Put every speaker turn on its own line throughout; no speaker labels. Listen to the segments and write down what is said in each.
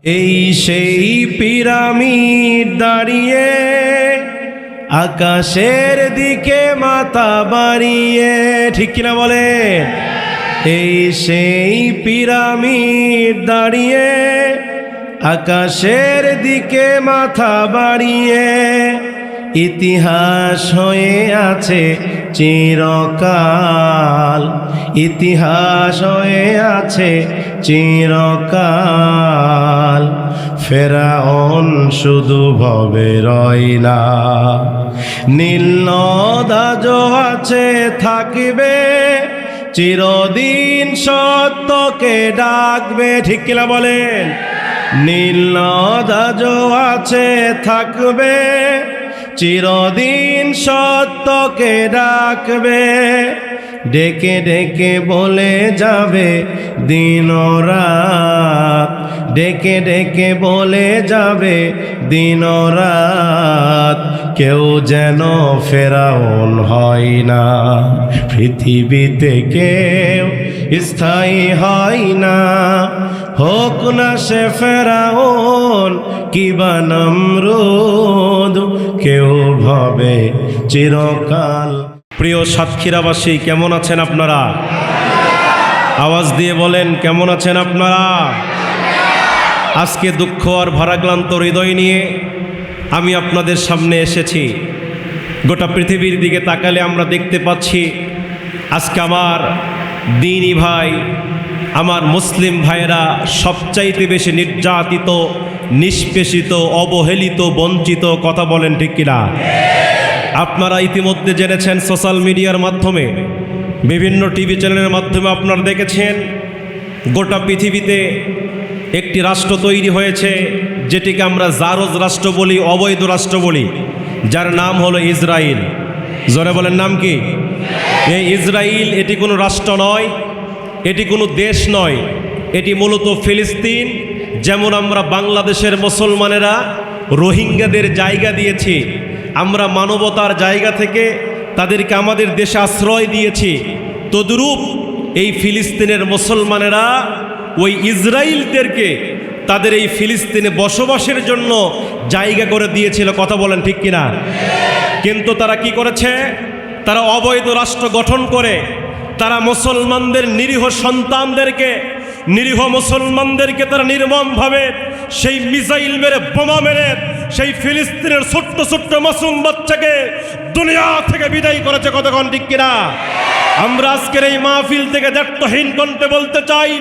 এই সেই পিরামিড দাঁড়িয়ে আকাশের দিকে মাথা বাড়িয়ে, ঠিক কিনা বলে? এই সেই পিরামিড দাঁড়িয়ে আকাশের দিকে মাথা বাড়িয়ে, ইতিহাস হয়ে আছে চিরকাল, ইতিহাস হয়ে আছে চিরকাল। ফেরাউন শুধু ভবে রইলা, নীল নদাজও আছে থাকবে, চিরদিন সত্যকে ডাকবে, ঠিক কিনা বলেন? নীল নদাজও আছে থাকবে, চিরদিন সত্যকে ডাকবে, ডেকে ডেকে বলে যাবে দিন রাত, ডেকে ডেকে বলে যাবে দিন রাত। কেউ যেন ফেরাউন হয় না, পৃথিবীতে কেউ স্থায়ী হয় না, হোক না সে ফেরাউন কিবা নমরুদ, কেউ ভাবে চিরকাল। প্রিয় সাতক্ষীরাবাসী, কেমন আছেন আপনারা? আওয়াজ দিয়ে বলেন, কেমন আছেন আপনারা? আজকে দুঃখ আর ভারাক্লান্ত হৃদয় নিয়ে আমি আপনাদের সামনে এসেছি। গোটা পৃথিবীর দিকে তাকালে আমরা দেখতে পাচ্ছি আজকে আমার দ্বীনি ভাই, আমার মুসলিম ভাইয়েরা সবচাইতে বেশি নির্যাতিত, নিষ্পেষিত, অবহেলিত, বঞ্চিত। কথা বলেন ঠিক কিনা? আপনারা ইতিমধ্যে জেনেছেন, সোশ্যাল মিডিয়ার মাধ্যমে, বিভিন্ন টিভি চ্যানেলের মাধ্যমে আপনারা দেখেছেন, গোটা পৃথিবীতে একটি রাষ্ট্র তৈরি হয়েছে যেটিকে আমরা জারজ রাষ্ট্র বলি, অবৈধ রাষ্ট্র বলি, যার নাম হলো ইসরায়েল। জোরে বলেন, নাম কি? এই ইসরায়েল এটি কোনো রাষ্ট্র নয়, এটি কোনো দেশ নয়, এটি মূলত ফিলিস্তিন। যেমন আমরা বাংলাদেশের মুসলমানেরা রোহিঙ্গাদের জায়গা দিয়েছি, আমরা মানবতার জায়গা থেকে তাদেরকে আমাদের দেশে আশ্রয় দিয়েছি, তদ্রূপ এই ফিলিস্তিনের মুসলমানেরা ওই ইসরায়েলদেরকে তাদের এই ফিলিস্তিনে বসবাসের জন্য জায়গা করে দিয়েছিল। কথা বলেন ঠিক কিনা? কিন্তু তারা কি করেছে? তারা অবৈধ রাষ্ট্র গঠন করে তারা মুসলমানদের নিরীহ সন্তানদেরকে, নিরীহ মুসলমানদেরকে তারা নির্মমভাবে সেই মিসাইল মেরে, বোমা মেরে সেই ফিলিস্তিনের ছোট্ট ছোট্ট মাসুম বাচ্চাকে দুনিয়া থেকে বিদায় করেছে। কতক্ষণ ঠিক কিনা? আমরা আজকের এই মাহফিল থেকে দায়িত্বহীন কণ্ঠে বলতে চাই,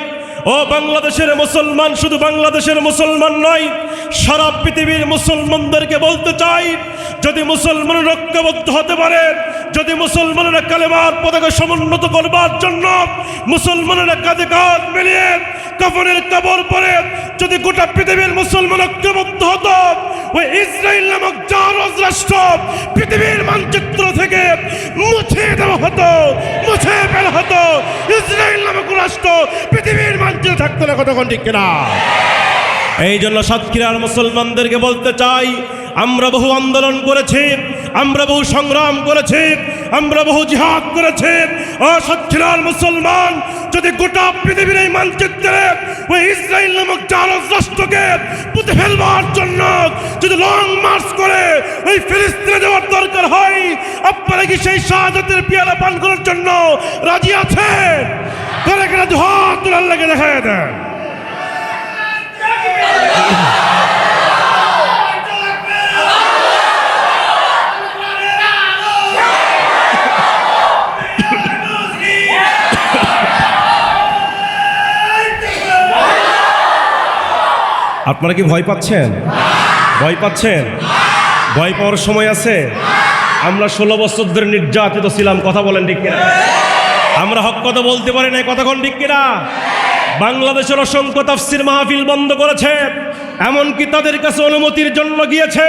ও বাংলাদেশের মুসলমান, শুধু বাংলাদেশের মুসলমান নয়, সারা পৃথিবীর মুসলমানদেরকে বলতে চাই, যদি মুসলমানরা ঐক্যবদ্ধ হতে পারে, যদি মুসলমানেরা কালেমার পতাকা সমুন্নত করবার জন্য মুসলমানেরা কাঁধে কাঁধ মিলিয়ে কাফনের কাপড় পরে যদি গোটা পৃথিবীর মুসলমান ঐক্যবদ্ধ হতো, ওই ইসরায়েল নামক জারজ রাষ্ট্র পৃথিবীর মানচিত্র থেকে মুছে দেওয়া হতো, মুছে ফেলা হতো। ইসরায়েল নামক রাষ্ট্র পৃথিবীর মানচিত্রে থাকতো না। কতক্ষণ ঠিক কিনা? এই জন্য সাতক্ষীরার মুসলমানদেরকে বলতে চাই, আমরা বহু আন্দোলন করেছি, আমরা বহু সংগ্রাম করেছি, আমরা বহু জিহাদ করেছি। ও সাতক্ষীরার মুসলমান, যদি গোটা পৃথিবীর এই মানচিত্রে ওই ইসরায়েল নামক জারজ রাষ্ট্রকে পুঁতে ফেলবার জন্য যদি লং মার্চ করে ওই ফিলিস্তিনে যাওয়ার দরকার হয়, আপনারা কি সেই শাহাদাতের পেয়ালা পান করার জন্য রাজি আছেন? করে কেনা হাত তোলার লাগে দেখা দেন। আপনারা কি ভয় পাচ্ছেন? ভয় পাচ্ছেন? ভয় পাওয়ার সময় আছে? আমরা 16 বছর ধরে নির্যাতিত ছিলাম। কথা বলেন ঠিক কিনা? আমরা হক কথা বলতে পারি না। কতক্ষণ ঠিক কিনা? বাংলাদেশের অসংখ্য তাফসির মাহফিল বন্ধ করেছে, এমনকি তাদের কাছে অনুমতির জন্য গিয়েছে,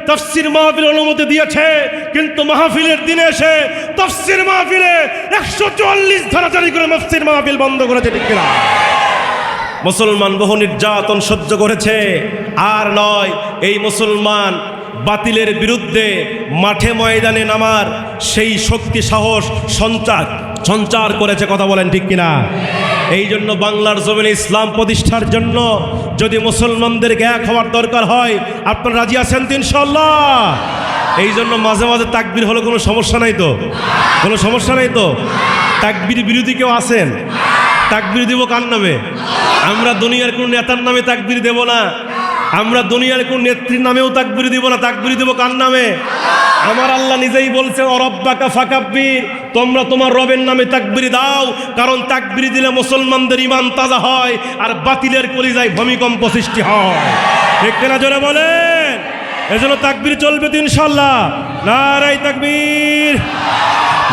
তাফসির মাহফিল অনুমতি দিয়েছে, কিন্তু মাহফিলের দিনে এসে তাফসির মাহফিলে 144 ধারা জারি করে তাফসির মাহফিল বন্ধ করেছে। ঠিক কিনা? মুসলমান বহু নির্যাতন সহ্য করেছে, আর নয় এই মুসলমান বাতিলের বিরুদ্ধে মাঠে ময়দানে নামার সেই শক্তি সাহস সঞ্চার করেছে, কথা বলেন ঠিক কিনা? এই জন্য বাংলার জমিনে ইসলাম প্রতিষ্ঠার জন্য যদি মুসলমানদেরকে এক হওয়ার দরকার হয়, আপনারা রাজি আছেন তো ইনশাআল্লাহ? এই জন্য মাঝে মাঝে তাকবীর হলে কোনো সমস্যা নাই তো? কোনো সমস্যা নাই তো? তাকবীর বিরোধী কেউ আছেন? তাকবীর দিব কার নামে? আমরা দুনিয়ার কোন নেতার নামে তাকবীর দেব না, আমরা দুনিয়ার কোন নেত্রীর নামেও তাকবীর দিব না। তাকবীর দিব কার নামে? আমার আল্লাহ নিজেই বলছেন অরব্বাকা ফাকাব্বির, তোমরা তোমার রবের নামে তাকবীর দাও, কারণ তাকবীর দিলে মুসলমানদের ঈমান তাজা হয় আর বাতিলের কলিজায় ভূমিকম্প সৃষ্টি হয়। ঠিক কিনা জোরে বলেন? এজন্য তাকবীর চলবে তো ইনশাআল্লাহ। নারায়ে তাকবীর।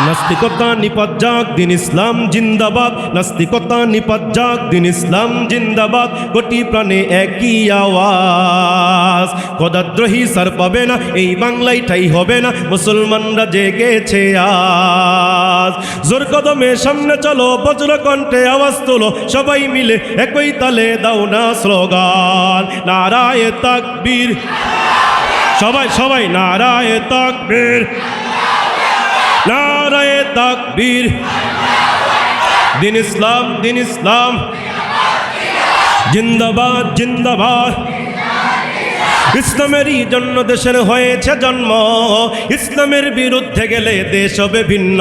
নাস্তিকতা নিপাত যাক, দিন ইসলাম জিন্দাবাদ। নাস্তিকতা নিপাত যাক, দিন ইসলাম জিন্দাবাদ। কোটি প্রাণে একই আওয়াজ, খোদাদ্রোহী সার পাবে না, এই বাংলায় ঠাই হবে না, মুসলমানরা জেগেছে আজ। জোর কদমে সামনে চলো, বজ্র কণ্ঠে আওয়াজ তোলো, সবাই মিলে একই তালে দাও না স্লোগান, নারায়ে তাকবীর। সবাই সবাই নারায়ে তাকবীর, নারায়ে তাকবীর। দিন ইসলাম, দিন ইসলাম জিন্দাবাদ, জিন্দাবাদ। ইসলামেরই জন্য দেশের হয়েছে জন্ম, ইসলামের বিরুদ্ধে গেলে দেশ হবে ভিন্ন।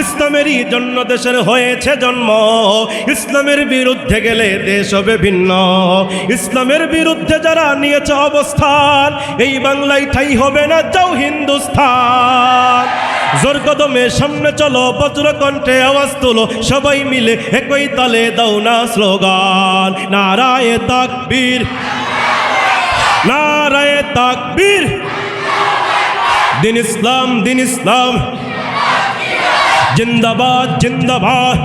ইসলামেরই জন্য দেশের হয়েছে জন্ম, ইসলামের বিরুদ্ধে গেলে দেশ হবে ভিন্ন। ইসলামের বিরুদ্ধে যারা নিয়েছে অবস্থান, এই বাংলায় ঠাই হবে না, যাও হিন্দুস্তান। জোর কদমে সামনে চলো, বজ্র কণ্ঠে আওয়াজ তোলো, সবাই মিলে একই তালে দাও না স্লোগান, নারায়ে তাকবীর, নারায়ে তাকবীর। দিন ইসলাম, দিন ইসলাম জিন্দাবাদ, জিন্দাবাদ।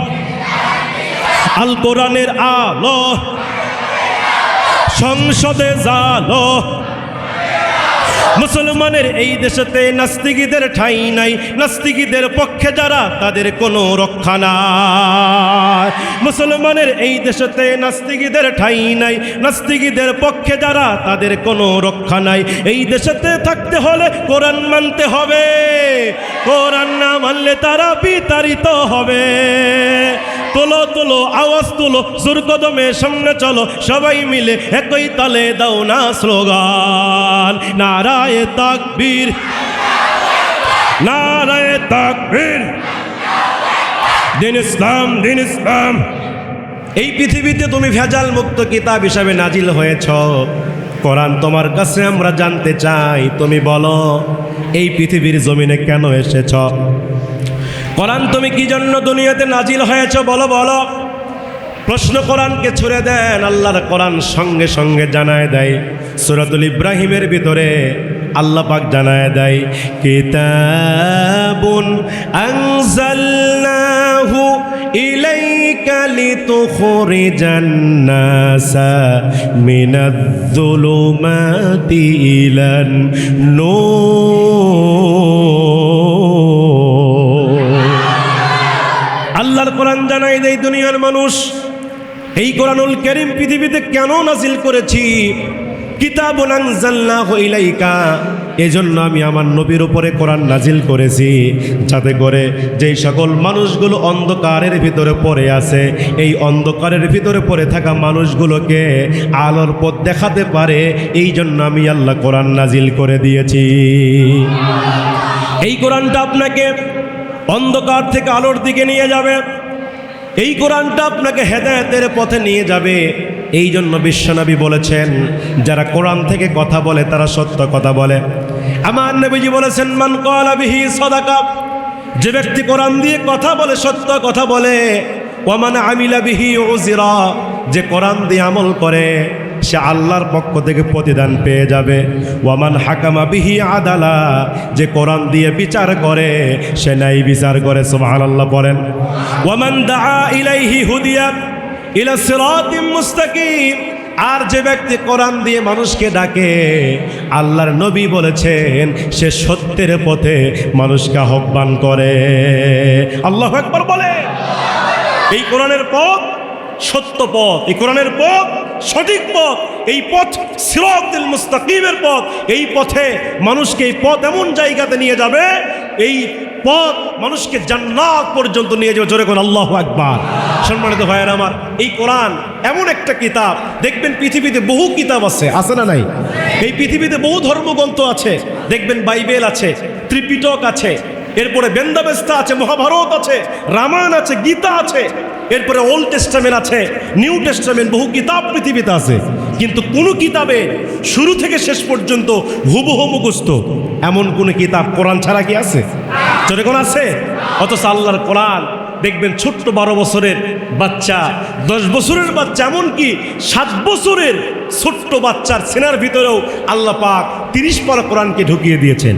আল কোরআনের আলো সংসদে জালো, মুসলমানের এই দেশেতে নাস্তিকীদের ঠাঁই নাই, নাস্তিকীদের পক্ষে যারা তাদের কোনো রক্ষা নাই। মুসলমানের এই দেশেতে নাস্তিকীদের ঠাঁই নাই, নাস্তিকীদের পক্ষে যারা তাদের কোনো রক্ষা নাই। এই দেশেতে থাকতে হলে কোরআন মানতে হবে, কোরআন না মানলে তারা বিতাড়িত হবে। তোলো তোলো আওয়াজ তোলো, জোর কদমে সামনে চলো, সবাই মিলে একই তালে দাও না স্লোগান, নারায়ে তাকবীর, নারায়ে তাকবীর। দিন ইসলাম, দিন ইসলাম। এই পৃথিবীতে তুমি ভেজাল মুক্ত কিতাব হিসাবে নাজিল হয়েছ, কোরআন তোমার কাছে আমরা জানতে চাই, তুমি বলো এই পৃথিবীর জমিনে কেন এসেছ? কোরআন তুমি কি জন্য দুনিয়াতে নাজিল হয়েছ বলো, বলো। প্রশ্ন কোরআনকে ছুড়ে দেন, আল্লাহর কোরআন সঙ্গে সঙ্গে জানায় দেয়। সূরাতুল ইব্রাহিমের ভিতরে আল্লাহ পাক জানায় দেয়, কিতাবুন আনজালনাহু ইলাইকা লিতুখরিজান নাসা মিনাজ-যুলুমাতি ইলান নূর। আল্লাহর কোরআন জানায় দেয় দুনিয়ার মানুষ, এই কোরআনুল কারীম পৃথিবীতে কেন নাজিল করেছি? কিতাবুন আনজালনাহু ইলাইকা, এজন্য আমি আমার নবীর উপরে কোরআন নাজিল করেছি, যাতে করে যেই সকল মানুষগুলো অন্ধকারের ভিতরে পড়ে আছে, এই অন্ধকারের ভিতরে পড়ে থাকা মানুষগুলোকে আলোর পথ দেখাতে পারে। এই জন্য আমি আল্লাহ কোরআন নাজিল করে দিয়েছি। এই কোরআনটা আপনাকে অন্ধকার থেকে আলোর দিকে নিয়ে যাবে, এই কোরআনটা আপনাকে হেদায়েতের পথে নিয়ে যাবে। এই জন্য বিশ্বনবী বলেছেন, যারা কোরআন থেকে কথা বলে তারা সত্য কথা বলে। আমার নবীজি বলেছেন, মান ক্বালা বিহি সাদাকা, যে ব্যক্তি কোরআন দিয়ে কথা বলে সত্য কথা বলে। ওয়া মান আমিলা বিহি উযরা, যে কোরআন দিয়ে আমল করে সে আল্লাহর পক্ষ থেকে প্রতিদান পেয়ে যাবে। ওয়ামান হাকামা বিহি আদালা, যে কোরআন দিয়ে বিচার করে সে ন্যায় বিচার করে। সুবহানাল্লাহ বলেন। ওয়ামান দাআ ইলাইহি হুদিয়া ইলা সিরাতিম মুস্তাকিম, আর যে ব্যক্তি কোরআন দিয়ে মানুষকে ডাকে, আল্লাহর নবী বলেছেন সে সত্যের পথে মানুষকে আহ্বান করে। আল্লাহু আকবার বলে। এই কোরআনের পথ সত্য পথ, এই কোরআনের পথ সঠিক পথ, এই পথ সিরাতুল মুস্তাকিমের পথ। এই পথে মানুষকে এই পথ এমন জায়গাতে নিয়ে যাবে এই পথ মানুষকে জান্নাত পর্যন্ত নিয়ে যাবে। জোরে কোন আল্লাহু আকবার। সম্মানিত ভাইয়েরা আমার, এই কোরআন এমন একটা কিতাব, দেখবেন পৃথিবীতে বহু কিতাব আছে না নাই? এই পৃথিবীতে বহু ধর্মগ্রন্থ আছে, দেখবেন বাইবেল আছে, ত্রিপিটক আছে, এরপরে বেন্দাবেস্তা আছে, মহাভারত আছে, রামায়ণ আছে, গীতা আছে, এরপরে ওল্ড টেস্টামেন্ট আছে, নিউ টেস্টামেন্ট, বহু কিতাব পৃথিবীতে আছে। কিন্তু কোন কিতাবে শুরু থেকে শেষ পর্যন্ত হুবহু মুখস্থ এমন কোন কিতাব কোরআন ছাড়া কি আছে? জোরে কোন আছে? অথচ আল্লাহর কোরআন দেখবেন ছোট্ট 12 বছরের বাচ্চা, 10 বছরের বাচ্চা, এমনকি 7 বছরের ছোট্ট বাচ্চার সিনার ভিতরেও আল্লাহ পাক 30 পারা কোরআনকে ঢুকিয়ে দিয়েছেন।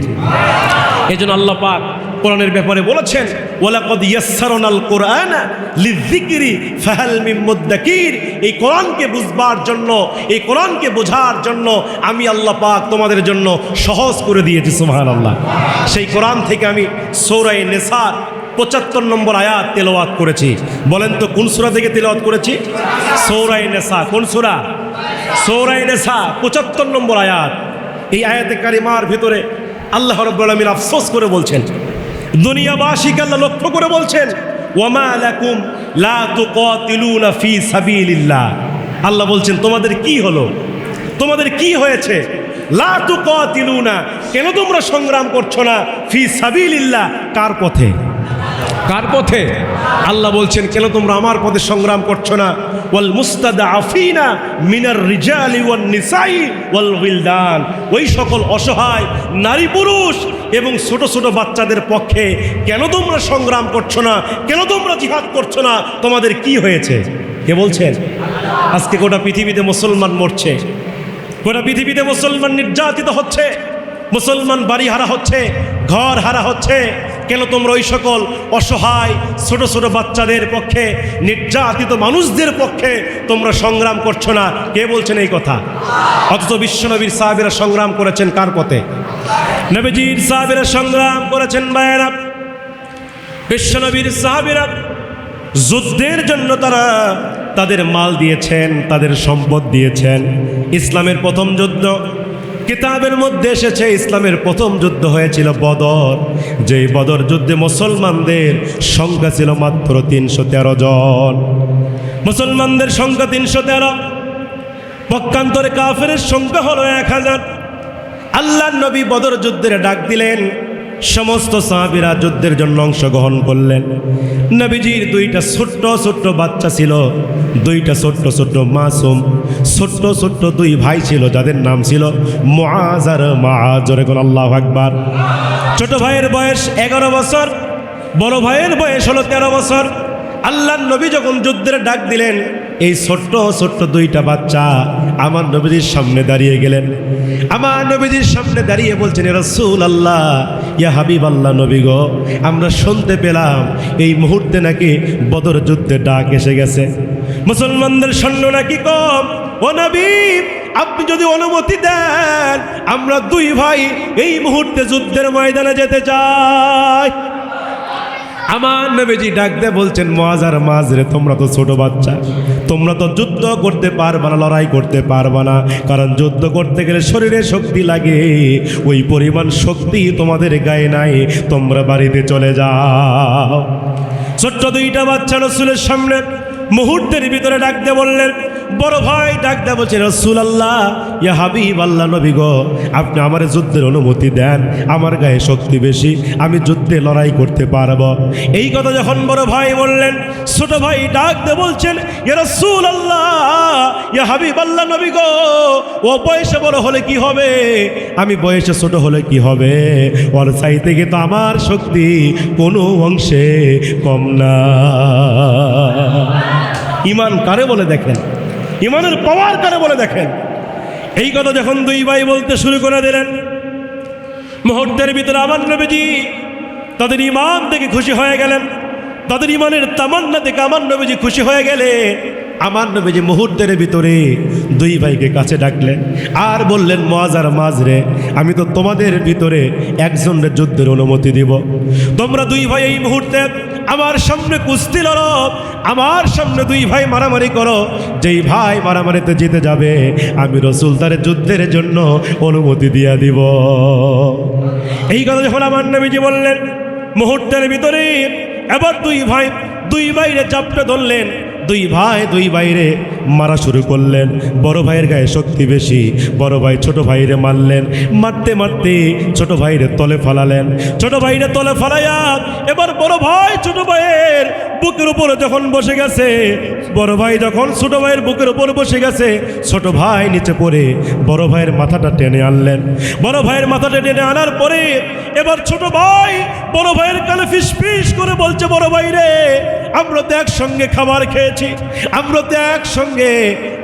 এই জন্য আল্লাহ পাক কোরআনের ব্যাপারে বলেছেন, ওয়ালাকাদ ইয়াসসারনাল কোরআনা লিযিকরি ফাহাল মিন মুদ্দাকির। এই কোরআনকে বুঝবার জন্য, এই কোরআনকে বোঝার জন্য আমি আল্লাহ পাক তোমাদের জন্য সহজ করে দিয়েছি। সুবহানাল্লাহ। সেই কোরআন থেকে আমি সূরা নিসার 75 নম্বর আয়াত তেলাওয়াত করেছি। বলেন তো কোন সূরা থেকে তেলাওয়াত করেছি? সূরা নিসা। কোন সূরা? সূরা নিসা 75 নম্বর আয়াত। এই আয়াতে কারিমার ভিতরে আল্লাহ রাব্বুল আলামিন আফসোস করে বলছেন, দুনিয়াবাসীকে আল্লাহ লক্ষ্য করে বলছেন, ওয়ামা লাকুম লা তুকাতিলুনা ফি সাবিলিল্লাহ। আল্লাহ বলছেন তোমাদের কি হলো, তোমাদের কি হয়েছে? লা তুকাতিলুনা, কেন তোমরা সংগ্রাম করছো না? ফি সাবিলিল্লাহ, কার পথে? কার পথে? আল্লাহ বলছেন কেন তোমরা আমার পথে সংগ্রাম করছো না? ওয়াল মুস্তাদআফিনা মিনার রিজালি ওয়ান নিসাই ওয়াল উইলদান, ওই সকল অসহায় নারী পুরুষ এবং ছোট ছোট বাচ্চাদের পক্ষে কেন তোমরা সংগ্রাম করছো না? কেন তোমরা জিহাদ করছো না? তোমাদের কি হয়েছে? কে বলছেন? আজকে গোটা পৃথিবীতে মুসলমান মরছে, গোটা পৃথিবীতে মুসলমান নির্যাতিত হচ্ছে, মুসলমান বাড়ি হারা হচ্ছে, ঘর হারা হচ্ছে। কেন তোমরা ওই সকল অসহায় ছোট ছোট বাচ্চাদের পক্ষে, নির্যাতিত মানুষদের পক্ষে তোমরা সংগ্রাম করছো না? কে বলছেন এই কথা? অথচ বিশ্বনবীর সাহাবীরা সংগ্রাম করেছেন কার পথে? নবীজির সাহাবীরা সংগ্রাম করেছেন ভাইয়েরা। বিশ্বনবীর সাহাবীরা যুদ্ধের জন্য তারা তাদের মাল দিয়েছেন, তাদের সম্পদ দিয়েছেন। ইসলামের প্রথম যুদ্ধ কিতাবের মধ্যে এসেছে, ইসলামের প্রথম যুদ্ধ হয়েছিল বদর। যেই বদর যুদ্ধে মুসলমানদের সংখ্যা ছিল মাত্র 313 জন। মুসলমানদের সংখ্যা 313, পক্ষান্তরে কাফেরের সংখ্যা হলো 1000। আল্লাহর নবী বদর যুদ্ধের ডাক দিলেন, সমস্ত সাহাবীরা যুদ্ধের জন্য অংশগ্রহণ করলেন। নবীজির 2টা ছোট্ট ছোট্ট বাচ্চা ছিল, 2টা ছোট্ট ছোট্ট মাসুম ছোট্ট ছোট্ট 2 ভাই ছিল, যাদের নাম ছিল মুআজ আর মাআজ। জোরে বলুন আল্লাহু আকবার। ছোট ভাইয়ের বয়স 11 বছর, বড় ভাইয়ের বয়স হলো 13 বছর। আল্লাহর নবী যখন যুদ্ধের ডাক দিলেন, এই ছোট্ট ছোট্ট 2টা বাচ্চা আমার নবীজির সামনে দাঁড়িয়ে গেলেন। আমার নবীজির সামনে দাঁড়িয়ে বলছেন, ইয়া রাসূলুল্লাহ, ইয়া হাবিবাল্লাহ, নবী গো, আমরা শুনতে পেলাম এই মুহূর্তে নাকি বদর যুদ্ধে ডাক এসে গেছে, মুসলমানদের সৈন্য নাকি কম। ও নবী, আপনি যদি অনুমতি দেন আমরা 2 ভাই এই মুহূর্তে যুদ্ধের ময়দানে যেতে চাই। আমার নবীজি ডাক দিয়ে বলছেন, মুআজ আর মাআজ রে, তোমরা তো ছোট বাচ্চা, তোমরা তো যুদ্ধ করতে পারবা না, লড়াই করতে পারবা না, কারণ যুদ্ধ করতে গেলে শরীরে শক্তি লাগে, ওই পরিমাণ শক্তি তোমাদের গায়ে নাই, তোমরা বাড়িতে চলে যাও। ছোট্ট 2টা বাচ্চা রাসূলের সামনে মুহূর্তের ভিতরে ডাক দিয়ে বললেন, বড় ভাই ডাক দিয়ে বলছে, রাসূলুল্লাহ, ইয়া হাবিবাল্লাহ, নবী গো, আপনি আমার যুদ্ধের অনুমতি দেন, আমার গায়ে শক্তি বেশি, আমি যুদ্ধে লড়াই করতে পারবো। এই কথা যখন বড় ভাই বললেন, ছোট ভাই ডাক দিয়ে বলছেন, ইয়া রাসূলুল্লাহ, ইয়া হাবিবাল্লাহ, নবী গো, ও বয়সে বড় হলে কি হবে, আমি বয়সে ছোট হলে কি হবে, ওর চাইতে কিন্তু আমার শক্তি কোনো অংশে কম না। ইমান কারে বলে দেখেন, ইমানের পাওয়ার কারে বলে দেখেন। এই কথা যখন 2 ভাই বলতে শুরু করে দিলেন, মুহূর্তের ভিতরে আমার নবীজি তাদের ইমান দেখে খুশি হয়ে গেলেন, তাদের ইমানের তামান্না দেখে আমার নবীজি খুশি হয়ে গেলে আমার নবীজি মুহূর্তের ভিতরে 2 ভাইকে কাছে ডাকলেন আর বললেন, মুআজ আর মাআজ রে, আমি তো তোমাদের ভিতরে একজনের যুদ্ধের অনুমতি দিব। তোমরা 2 ভাই এই মুহূর্তে আমার সামনে কুস্তি লড়ো, আমার সামনে দুই ভাই মারামারি করো, যেই ভাই মারামারিতে জিতে যাবে আমি রাসূল তার যুদ্ধের জন্য অনুমতি দিয়ে দিব। এই কথা যখন আমার নবীজি বললেন, মুহূর্তের ভিতরে এবার দুই ভাইরে চাপটে ধরলেন, দুই ভাইরে মারা শুরু করলেন। বড় ভাইয়ের গায়ে শক্তি বেশি, বড় ভাই ছোট ভাইরে মারলেন। মারতে মারতে ছোট ভাইরে তলে ফালালেন। ছোট ভাইরে তলে ফালাইয়া এবার বড় ভাই ছোট ভাইয়ের বুকের উপরে যখন বসে গেছে, বড় ভাই যখন ছোট ভাইয়ের বুকের উপর বসে গেছে, ছোট ভাই নিচে পড়ে বড় ভাইয়ের মাথাটা টেনে আনলেন। বড় ভাইয়ের মাথাটা টেনে আনার পরে এবার ছোট ভাই বড় ভাইয়ের কানে ফিসফিস করে বলছে, বড় ভাই রে, আমরা তো একসঙ্গে খাবার খেয়েছি, আমরা তো একসঙ্গে,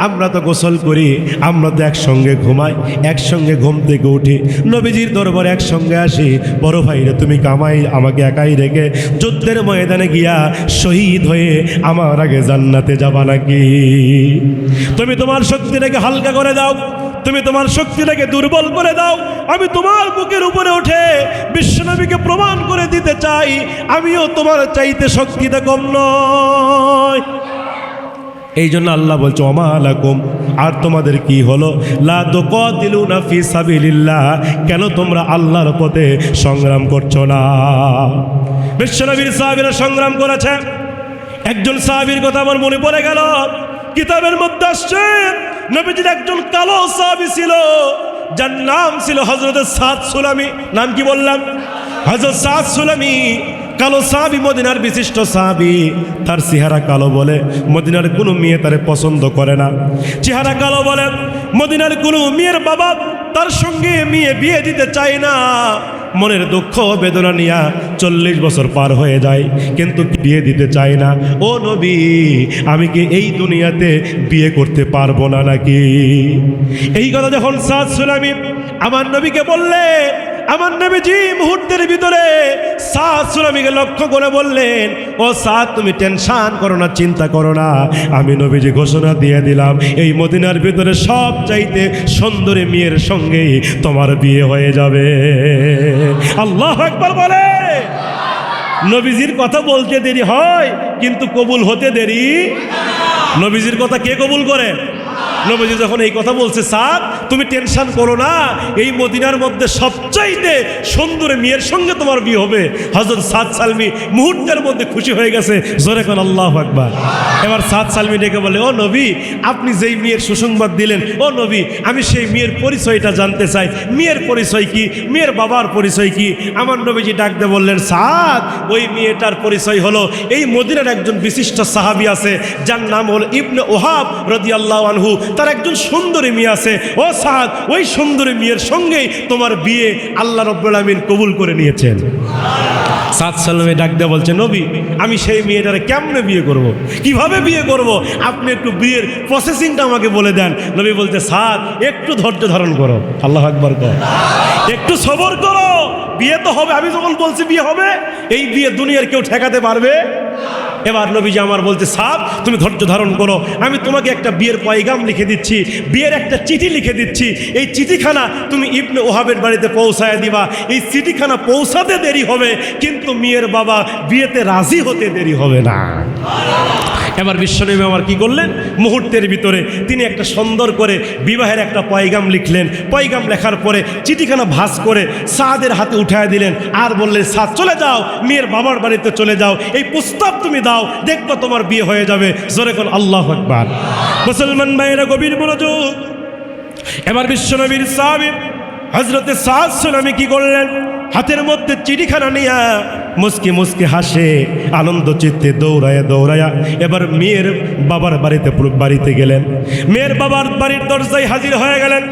আমরা তো গোসল করি, আমরা তো একসঙ্গে ঘুমাই, একসঙ্গে ঘুম থেকে উঠি, নবীজির দরবারে একসঙ্গে আসি। বড় ভাই রে, তুমি কামাই আমাকে একাই রেখে যুদ্ধের ময়দানে গিয়া শহীদ হয়ে আমার আগে জান্নাতে যাবা নাকি? তুমি তোমার শক্তিটাকে হালকা করে দাও, তুমি তোমার শক্তিটাকে দুর্বল করে দাও। আমি তোমার বুকের উপরে উঠে বিশ্বনবীকে প্রমাণ করে দিতে চাই আমিও তোমার চাইতে শক্তিতে কম নয়। এই জন্য আল্লাহ বলছে, ওমা লাকুম, আর তোমাদের কি হলো, লা তুকাতিলুনা ফি সাবিলিল্লাহ, কেন তোমরা আল্লাহর পথে সংগ্রাম করছো না? বিশ্বনবীর সাহাবীরা সংগ্রাম করেছে। একজন সাহাবীর কথা আমার মনে পড়ে গেল, কিতাবের মধ্যে আসছে নবীজির একজন কালো সাহাবী ছিল, যার নাম ছিল হযরত সাদ সুলামি। নাম কি বললাম? হযরত সাদ সুলামি, কালো সাহাবী, মদিনার বিশিষ্ট সাহাবী। তার চেহারা কালো বলে মদিনার কোনো মেয়ে তারে পছন্দ করে না। চেহারা কালো বলে মদিনার কোনো মেয়ের বাবা তার সঙ্গে মেয়ে বিয়ে দিতে চায় না। মনের দুঃখ বেদনা নিয়ে 40 বছর পার হয়ে যায়, কিন্তু বিয়ে দিতে চায় না। ও নবী, আমি কি এই দুনিয়াতে বিয়ে করতে পারবো না নাকি? এই কথা যখন সাদ সুলামি আমার নবীকে বললে, আমার নবীজি মুহূর্তের ভিতরে সাদ সুলামিকে লক্ষ্য করে বললেন, ও সাদ, তুমি টেনশন করো না, চিন্তা করো না, আমি নবীজি ঘোষণা দিয়ে দিলাম এই মদিনার ভিতরে সব চাইতে সুন্দরী মেয়ের সঙ্গেই তোমার বিয়ে হয়ে যাবে। আল্লাহু আকবার বলে। নবীজির কথা বলতে দেরি হয়, কিন্তু কবুল হতে দেরি। নবীজির কথা কে কবুল করে? নবীজি যখন এই কথা বলছে, সাদ তুমি টেনশন করো না, এই মদিনার মধ্যে সবচাইতে সুন্দরী মেয়ের সঙ্গে তোমার বিয়ে হবে। হযরত সাদ সালমি মুহূর্তের মধ্যে খুশি হয়ে গেছে। জোরে কোন আল্লাহু আকবার। এবার সাদ সালমি ডেকে বলে, ও নবী, আপনি যেই মেয়ের সুসংবাদ দিলেন, ও নবী, আমি সেই মেয়ের পরিচয়টা জানতে চাই। মেয়ের পরিচয় কি? মেয়ের বাবার পরিচয় কি? আমার নবীজি ডাকতে বললেন, সাদ, ওই মেয়েটার পরিচয় হলো, এই মদিনার একজন বিশিষ্ট সাহাবী আছে, যার নাম হলো ইবনে ওহাব রাদিয়াল্লাহু আনহু, তার একজন সুন্দরী মেয়ে আছে। ও সাদ, ওই সুন্দরী মেয়ের সঙ্গেই তোমার বিয়ে আল্লাহ রাব্বুল আমিন কবুল করে নিয়েছেন। সাদ সালামে ডাক দিয়ে বলছে, নবী, আমি সেই মেয়েটারে কেমনে বিয়ে করব, কিভাবে বিয়ে করব, আপনি একটু বিয়ের প্রসেসিংটা আমাকে বলে দেন। নবী বলছে, সাদ, একটু ধৈর্য ধারণ করো। আল্লাহু আকবার কর। একটু সবর করো, বিয়ে তো হবে। আমি যখন বলছি বিয়ে হবে, এই বিয়ে দুনিয়ার কেউ ঠেকাতে পারবে? এবার নবীজি আমার বলতে, সাদ, তুমি ধৈর্য ধারণ করো, আমি তোমাকে একটা বিয়ের পয়গাম লিখে দিচ্ছি, বিয়ের একটা চিঠি লিখে দিচ্ছি। এই চিঠিখানা তুমি ইবনে ওহাবের বাড়িতে পৌঁছায় দিবা। এই চিঠিখানা পৌঁছাতে দেরি হবে, কিন্তু মেয়ের বাবা বিয়েতে রাজি হতে দেরি হবে না। এবার বিশ্বনবী আমার কি করলেন, মুহূর্তের ভিতরে তিনি একটা সুন্দর করে বিবাহের একটা পয়গাম লিখলেন। পয়গাম লেখার পরে চিঠিখানা ভাঁজ করে সাদের হাতে উঠায় দিলেন, আর বললেন, সাদ, চলে যাও, মেয়ের বাবার বাড়িতে চলে যাও, এই প্রস্তাব তুমি দাও, দেখবো তোমার বিয়ে হয়ে যাবে। জোরে কোন আল্লাহু আকবার। মুসলমান ভাইরা গভীর মনোযোগ। এবার বিশ্বনবীর সাহাবী হযরতে সাদ সুলামি কি করলেন, হাতের মধ্যে চিঠিখানা নিয়ে মুস্কি মুস্কি হাসে, আনন্দ চিত্তে দৌড়ায়া দৌড়ায়া এবার মেয়ের বাবার বাড়িতে গেলেন। মেয়ের বাবার বাড়ির দরজায় হাজির হয়ে গেলেন।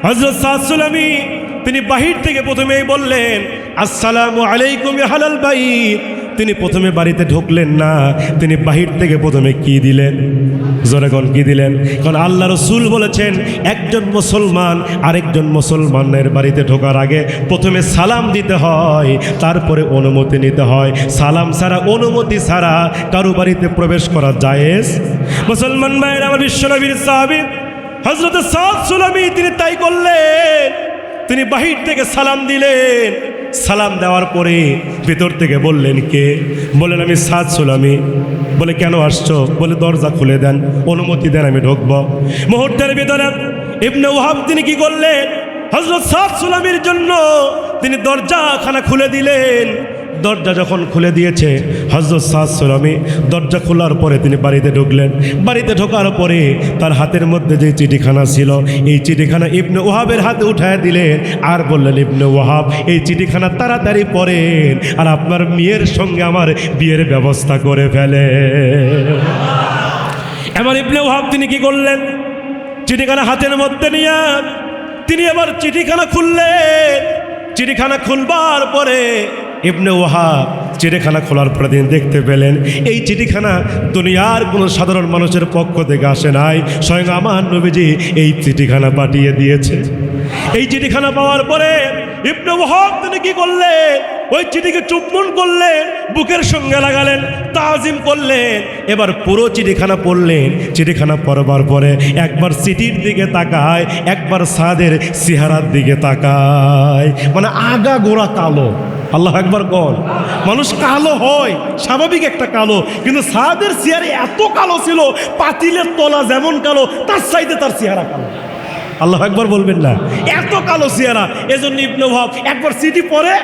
হযরত সাদ সুলামি তিনি বাহির থেকে প্রথমেই বললেন, আসসালামু আলাইকুম ইয়া আহলাল বাইত। তিনি প্রথমে বাড়িতে ঢুকলেন না, তিনি বাহির থেকে প্রথমে কি দিলেন? জোরেগণ কি দিলেন? কারণ আল্লাহ রসুল বলেছেন, একজন মুসলমান আরেকজন মুসলমানের বাড়িতে ঢোকার আগে প্রথমে সালাম দিতে হয়, তারপরে অনুমতি নিতে হয়। সালাম ছাড়া, অনুমতি ছাড়া কারো বাড়িতে প্রবেশ করা জায়েজ। মুসলমান ভাইয়ের, আমার বিশ্বনবীর সাহাবী হযরত সাদ সুলামি তিনি তাই করলেন। তিনি বাহির থেকে সালাম দিলেন। সালাম দেওয়ার পরে ভেতর থেকে বললেন, কে? বললেন, আমি সাদ সুলামি। বলে, কেন আসছো? বলে, দরজা খুলে দেন, অনুমতি দেন, আমি ঢুকবো। মুহূর্তের ভিতরে ইবনে ওয়াহাব তিনি কি করলেন? হযরত সাদ সুলামির জন্য তিনি দরজাখানা খুলে দিলেন। দরজা যখন খুলে দিয়েছে হযরত সাদ সুলামি, দরজা খোলার পরে তিনি বাড়িতে ঢুকলেন। বাড়িতে ঢোকার পরে তার হাতের মধ্যে যে চিঠিখানা ছিল, এই চিঠিখানা ইবনে ওয়াহাবের হাতে উঠায় দিলেন আর বললেন, ইবনে ওয়াহাব, এই চিঠিখানা তাড়াতাড়ি পড়েন আর আপনার মেয়ের সঙ্গে আমার বিয়ের ব্যবস্থা করে ফেলে। এবার ইবনে ওয়াহাব তিনি কি করলেন? চিঠিখানা হাতের মধ্যে নিয়ে তিনি এবার চিঠিখানা খুললেন। চিঠিখানা খুলবার পরে ইবনে ওয়াহাব চিঠিখানা খোলার পরে তিনি দেখতে পেলেন এই চিঠিখানা দুনিয়ার কোনো সাধারণ মানুষের পক্ষ থেকে আসে নাই, স্বয়ং আমার নবীজি এই চিঠিখানা পাঠিয়ে দিয়েছে। এই চিঠিখানা পাওয়ার পরে ইবনে ওয়াহাব তিনি কি করলেন? ওই চিঠিকে চুম্বন করলেন, বুকের সঙ্গে লাগালেন, তাজিম করলেন। এবার পুরো চিঠিখানা পড়লেন। চিঠিখানা পড়বার পরে একবার চিঠির দিকে তাকায়, একবার সাদের চেহারার দিকে তাকায়, মানে আগা গোড়া কালো। আল্লাহ একবার কর। মানুষ কালো হয়, স্বাভাবিক একটা কালো, কিন্তু সাদের চেহারা এত কালো ছিল, পাতিলের তলা যেমন কালো তার চাইতে তার চেহারা কালো। আল্লাহ একবার বলবেন না, এত কালো চেহারা। এজন্য ইবনে ওয়াহাব একবার চিঠি পড়ে,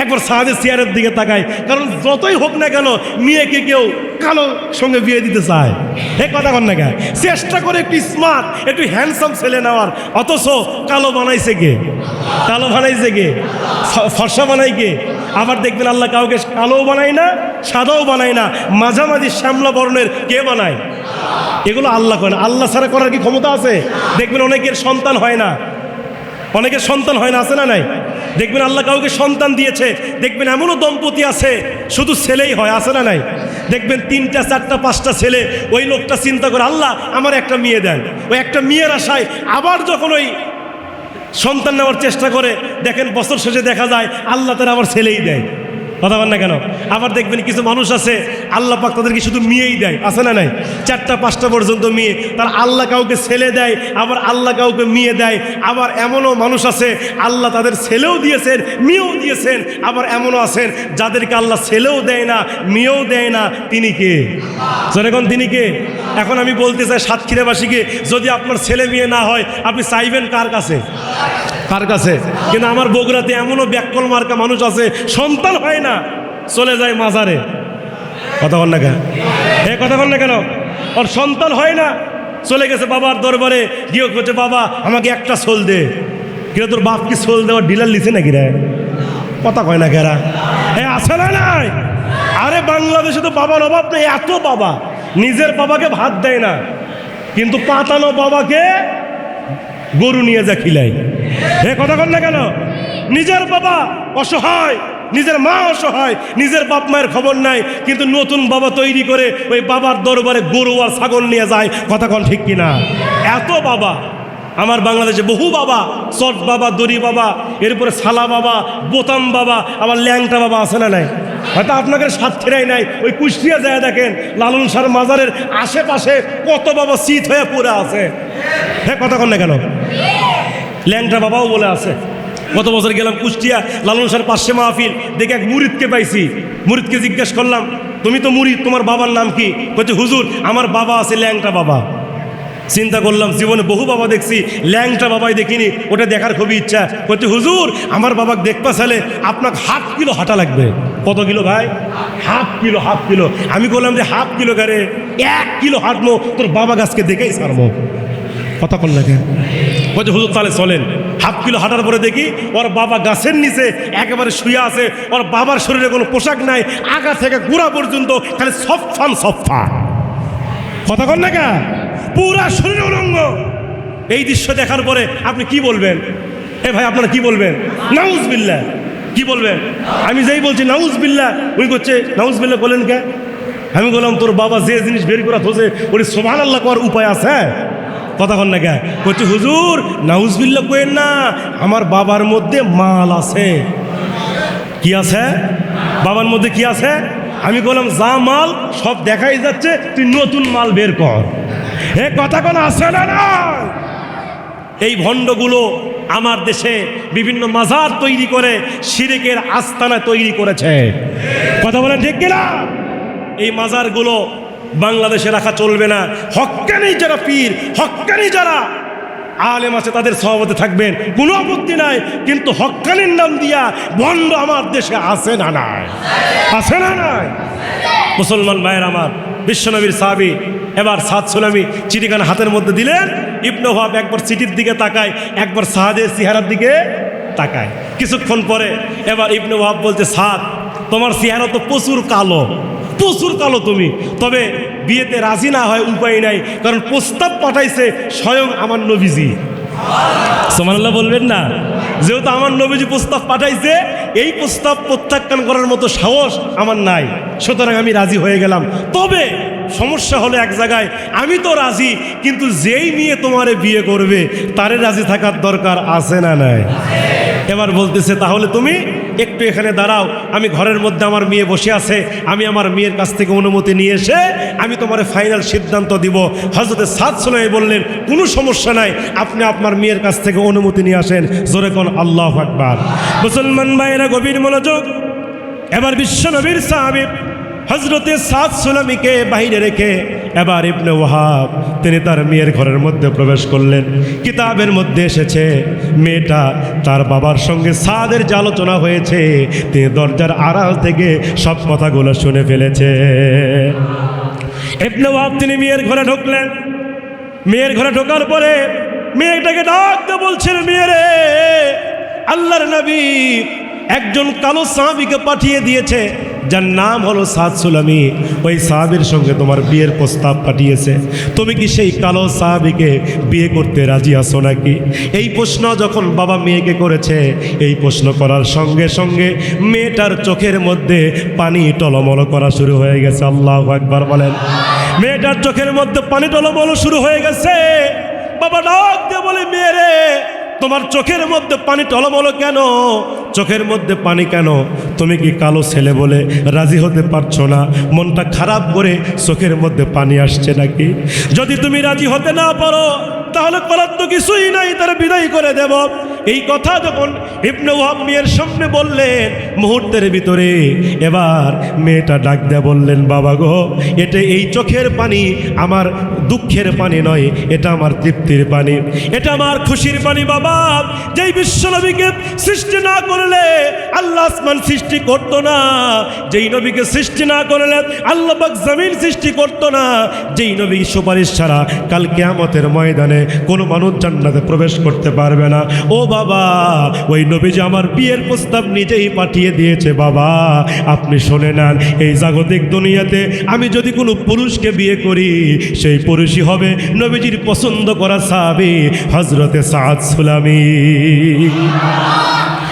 একবার সাদের চেহারার দিকে তাকায়, কারণ যতই হোক না কেন মেয়েকে কেউ কালো সঙ্গে বিয়ে দিতে চায়। এই কথা কন না কেন? চেষ্টা করে একটু স্মার্ট, একটু হ্যান্ডসাম ছেলে নেওয়ার, অথচ কালো বানাইছে কে? কালো বানাইছে কে? ফর্সা বানাই কে? আবার দেখবেন আল্লাহ কাউকে কালোও বানায় না, সাদাও বানায় না, মাঝামাঝি শ্যামলা বর্ণের কে বানায়? এগুলো আল্লাহ করে। আল্লাহ ছাড়া করার কি ক্ষমতা আছে? দেখবেন অনেকের সন্তান হয় না, অনেকের সন্তান হয় না, আছে না নাই? দেখবেন আল্লাহ কাউকে সন্তান দিয়েছে, দেখবেন এমনও দম্পতি আছে শুধু ছেলেই হয়, আছে না নাই? দেখবেন 3টা 4টা 5টা ছেলে, ওই লোকটা চিন্তা করে আল্লাহ আমার একটা মেয়ে দেন। ওই একটা মেয়ের আশায় আবার যখন ওই সন্তান নেওয়ার চেষ্টা করে, দেখেন বছর শেষে দেখা যায় আল্লাহ তারা আবার ছেলেই দেয়। কথা বল না কেন? আবার দেখবেন কিছু মানুষ আছে আল্লাহ পাক তাদেরকে শুধু মেয়েই দেয়, আছে না নাই? 4টা 5টা পর্যন্ত মেয়ে, তার আল্লাহ কাউকে ছেলে দেয়, আবার আল্লাহ কাউকে মেয়ে দেয়। আবার এমনও মানুষ আছে আল্লাহ তাদের ছেলেও দিয়েছেন, মেয়েও দিয়েছেন। আবার এমনও আছেন যাদেরকে আল্লাহ ছেলেও দেয় না, মেয়েও দেয় না। তিনি কে? যেরকম তিনি কে? এখন আমি বলতে চাই সাতক্ষীরাবাসীকে, যদি আপনার ছেলে মেয়ে না হয় আপনি চাইবেন কার কাছে? কার কাছে? কিন্তু আমার বগুড়াতে এমনও ব্যাককল মার্কা মানুষ আছে, সন্তান হয় না, চলে যায় মাজারে। কথা বল না কেন? কথা বল না কেন? ওর সন্তান হয় না, চলে গেছে বাবার দরবারে, গিয়ে বলছে বাবা আমাকে একটা সোল দে। কিন্তু তোর বাপ কি সোল দেওয়ার ডিলার লিখে নাকি রে? কথা কয় না কেরা? আছে না নাই? আরে বাংলাদেশে তো বাবার অভাব নেই, এত বাবা নিজের বাবাকে ভাত দেয় না, কিন্তু পাতানো বাবাকে গরু নিয়ে যা খিলাই। কথা কন না কেন? নিজের বাবা অসহায়, নিজের মা অসহায়, নিজের বাপ মায়ের খবর নাই, কিন্তু নতুন বাবা তৈরি করে ওই বাবার দরবারে গরু আর ছাগল নিয়ে যায়। কথা কন ঠিক কিনা? এত বাবা আমার বাংলাদেশে, বহু বাবা, চট বাবা, দড়ি বাবা, এরপরে সালা বাবা, বোতাম বাবা, আবার ল্যাংটা বাবা, আছে না নাই? হয়তো আপনাকে সাতক্ষীরাই নাই, ওই কুষ্টিয়া যায় দেখেন লালন শাহ মাজারের আশেপাশে কত বাবা শীত হয়ে পড়ে আছে। কথা কন না কেন? ল্যাংটা বাবাও বলে আছে। গত বছর গেলাম কুষ্টিয়া, লালন শাহর পাশে মাহফিল, দেখে এক মুরিদকে পাইছি। মুরিদকে জিজ্ঞেস করলাম, তুমি তো মুরিদ, তোমার বাবার নাম কি? বলছে হুজুর আমার বাবা আছে ল্যাংটা বাবা। চিন্তা করলাম জীবনে বহু বাবা দেখছি, ল্যাংটা বাবাই দেখিনি, ওটা দেখার খুবই ইচ্ছা। বলছে হুজুর আমার বাবাকে দেখবা চাইলে আপনাকে 1/2 কিলো হাঁটা লাগবে। কত কিলো ভাই? 1/2 কিলো। 1/2 কিলো। আমি বললাম যে 1/2 কিলো গারে 1 কিলো হাঁটবো, তোর বাবা গাছকে দেখেই ছাড়বো। কথা কল লাগে? বলছে হুজুর তাহলে চলেন। 1/2 কিলো হাঁটার পরে দেখি ওর বাবা গাছের নিচে একেবারে শুয়ে আছে। ওর বাবার শরীরে কোনো পোশাক নাই, আগা থেকে গোড়া পর্যন্ত খালি সফান সফা। কথা কল না কা? পুরা শরীর উলঙ্গ। এই দৃশ্য দেখার পরে আপনি কি বলবেন? ভাই আপনারা কি বলবেন? নাউজুবিল্লাহ। কি বলবেন? আমি যেই বলছি নাউজুবিল্লাহ, উনি করছে নাউজুবিল্লাহ বলেন কে? আমি বললাম তোর বাবা যে জিনিস বের করা থোছে ওর সুবহানাল্লাহ করার উপায় আছে? কথা কন না কে? করছে হুজুর নাউজুবিল্লাহ কইেন না, আমার বাবার মধ্যে মাল আছে। কি আছে? বাবার মধ্যে কি আছে? আমি বললাম যা মাল সব দেখাই যাচ্ছে, তুই নতুন মাল বের কর। কথা কোন আছে না? না
এই ভণ্ডগুলো আমার দেশে বিভিন্ন মাজার তৈরি করে শিরকের আস্তানা তৈরি করেছে। কথা বলেন ঠিক কিনা? এই মাজারগুলো বাংলাদেশে রাখা চলবে না। হক্কানি যারা পীর, হক্কানি যারা আলেম আছে তাদের সভাপতি থাকবেন, কোনো আপত্তি নাই, কিন্তু হক্কানির নাম দিয়া ভণ্ড আমার দেশে আছে না নাই? আছে না নাই? মুসলমান ভাইয়ের আমার, বিশ্বনবীর সাহাবী এবার সাদ সুলামি চিঠিখানা হাতের মধ্যে দিলেন। ইবনে ওয়াহাব একবার চিঠির দিকে তাকায়, একবার সাদের চেহারার দিকে তাকায়। কিছুক্ষণ পরে এবার ইবনে ওয়াহাব বলছে, সাদ তোমার চেহারা তো প্রচুর কালো, প্রচুর কালো তুমি, তবে বিয়েতে রাজি না হয় উপায় নাই, কারণ প্রস্তাব পাঠাইছে স্বয়ং আমার নবীজি। সুবহানাল্লাহ বলবেন না? যেহেতু আমার নবীজি প্রস্তাব পাঠাইছে, এই প্রস্তাব প্রত্যাখ্যান করার মতো সাহস আমার নাই, সুতরাং আমি রাজি হয়ে গেলাম। তবে সমস্যা হলো এক জায়গায়, আমি তো রাজি, কিন্তু যেই মেয়ে তোমারে বিয়ে করবে তারে রাজি থাকার দরকার আছে না নাই? এবার বলতেছে, তাহলে তুমি একটু এখানে দাঁড়াও, আমি ঘরের মধ্যে আমার মেয়ে বসে আছে, আমি আমার মেয়ের কাছ থেকে অনুমতি নিয়ে এসে আমি তোমার ফাইনাল সিদ্ধান্ত দিব। হযরতে সাদ সুলামি বললেন, কোনো সমস্যা নাই, আপনি আপনার মেয়ের কাছ থেকে অনুমতি নিয়ে আসেন। জোরে কোন আল্লাহু আকবার। মুসলমান ভাইয়েরা গভীর মনোযোগ। এবার বিশ্বনবীর সাহাবী হযরতে সাদ সুলামিকে বাইরে রেখে এবার ইবনে ওয়াহাব তিনি তার মেয়ের ঘরের মধ্যে প্রবেশ করলেন। কিতাবের মধ্যে এসেছে, মেয়েটা তার বাবার সঙ্গে সাদের যে আলোচনা হয়েছে তিনি দরজার আড়াল থেকে সব কথাগুলো শুনে ফেলেছে। ইবনে ওয়াহাব তিনি মেয়ের ঘরে ঢুকলেন। মেয়ের ঘরে ঢোকার পরে মেয়েটাকে ডাকতে বলছেন, মেয়ে রে, আল্লাহর নবী একজন কালো সাহাবীকে পাঠিয়ে দিয়েছে, যার নাম হলো সাদ সুলামি। ওই সাহাবীর সঙ্গে তোমার বিয়ের প্রস্তাব পাঠিয়েছে, তুমি কি সেই কালো সাহাবীকে বিয়ে করতে রাজি আছো নাকি? এই প্রশ্ন যখন বাবা মেয়েকে করেছে, এই প্রশ্ন করার সঙ্গে সঙ্গে মেয়েটার চোখের মধ্যে পানি টলমল করা শুরু হয়ে গেছে। আল্লাহু আকবার বলেন। মেয়েটার চোখের মধ্যে পানি টলমল শুরু হয়ে গেছে। বাবা ডাক দিয়ে বলে, মেয়ে রে, তোমার চোখের মধ্যে পানি টলমল কেন? চোখের মধ্যে পানি কেন? তুমি কি কালো ছেলে বলে রাজি হতে পারছো না? মনটা খারাপ করে চোখের মধ্যে পানি আসছে নাকি? যদি তুমি রাজি হতে না পারো তাহলে করার তো কিছুই নাই, তারা বিদায় করে দেব। এই কথা যখন ইবনে ওয়াহাব মেয়ের সামনে বললেন, মুহূর্তের ভিতরে এবার মেয়েটা ডাক দেয়া বললেন, বাবা গো, এটা এই চোখের পানি আমার দুঃখের পানি নয়, এটা আমার তৃপ্তির পানি, এটা আমার খুশির পানি। বাবা, যেই বিশ্বনবীকে সৃষ্টি না করলে আল্লাহ আসমান সৃষ্টি করতো না, যেই নবীকে সৃষ্টি না করলে আল্লাহ পাক জমিন সৃষ্টি করতো না, যেই নবী সুপারিশ ছাড়া কাল কিয়ামতের ময়দানে কোনো মানুষ জান্নাতে প্রবেশ করতে পারবে না। ও বাবা, ওই নবী যে আমার বিয়ের প্রস্তাব নিজেই পাঠিয়ে দিয়েছে। বাবা, আপনি শুনে নেন, এই জাগতিক দুনিয়াতে আমি যদি কোনো পুরুষকে বিয়ে করি, সেই পুরুষই হবে নবীজির পছন্দ করা সাহাবী হযরতে সাদ সুলামি।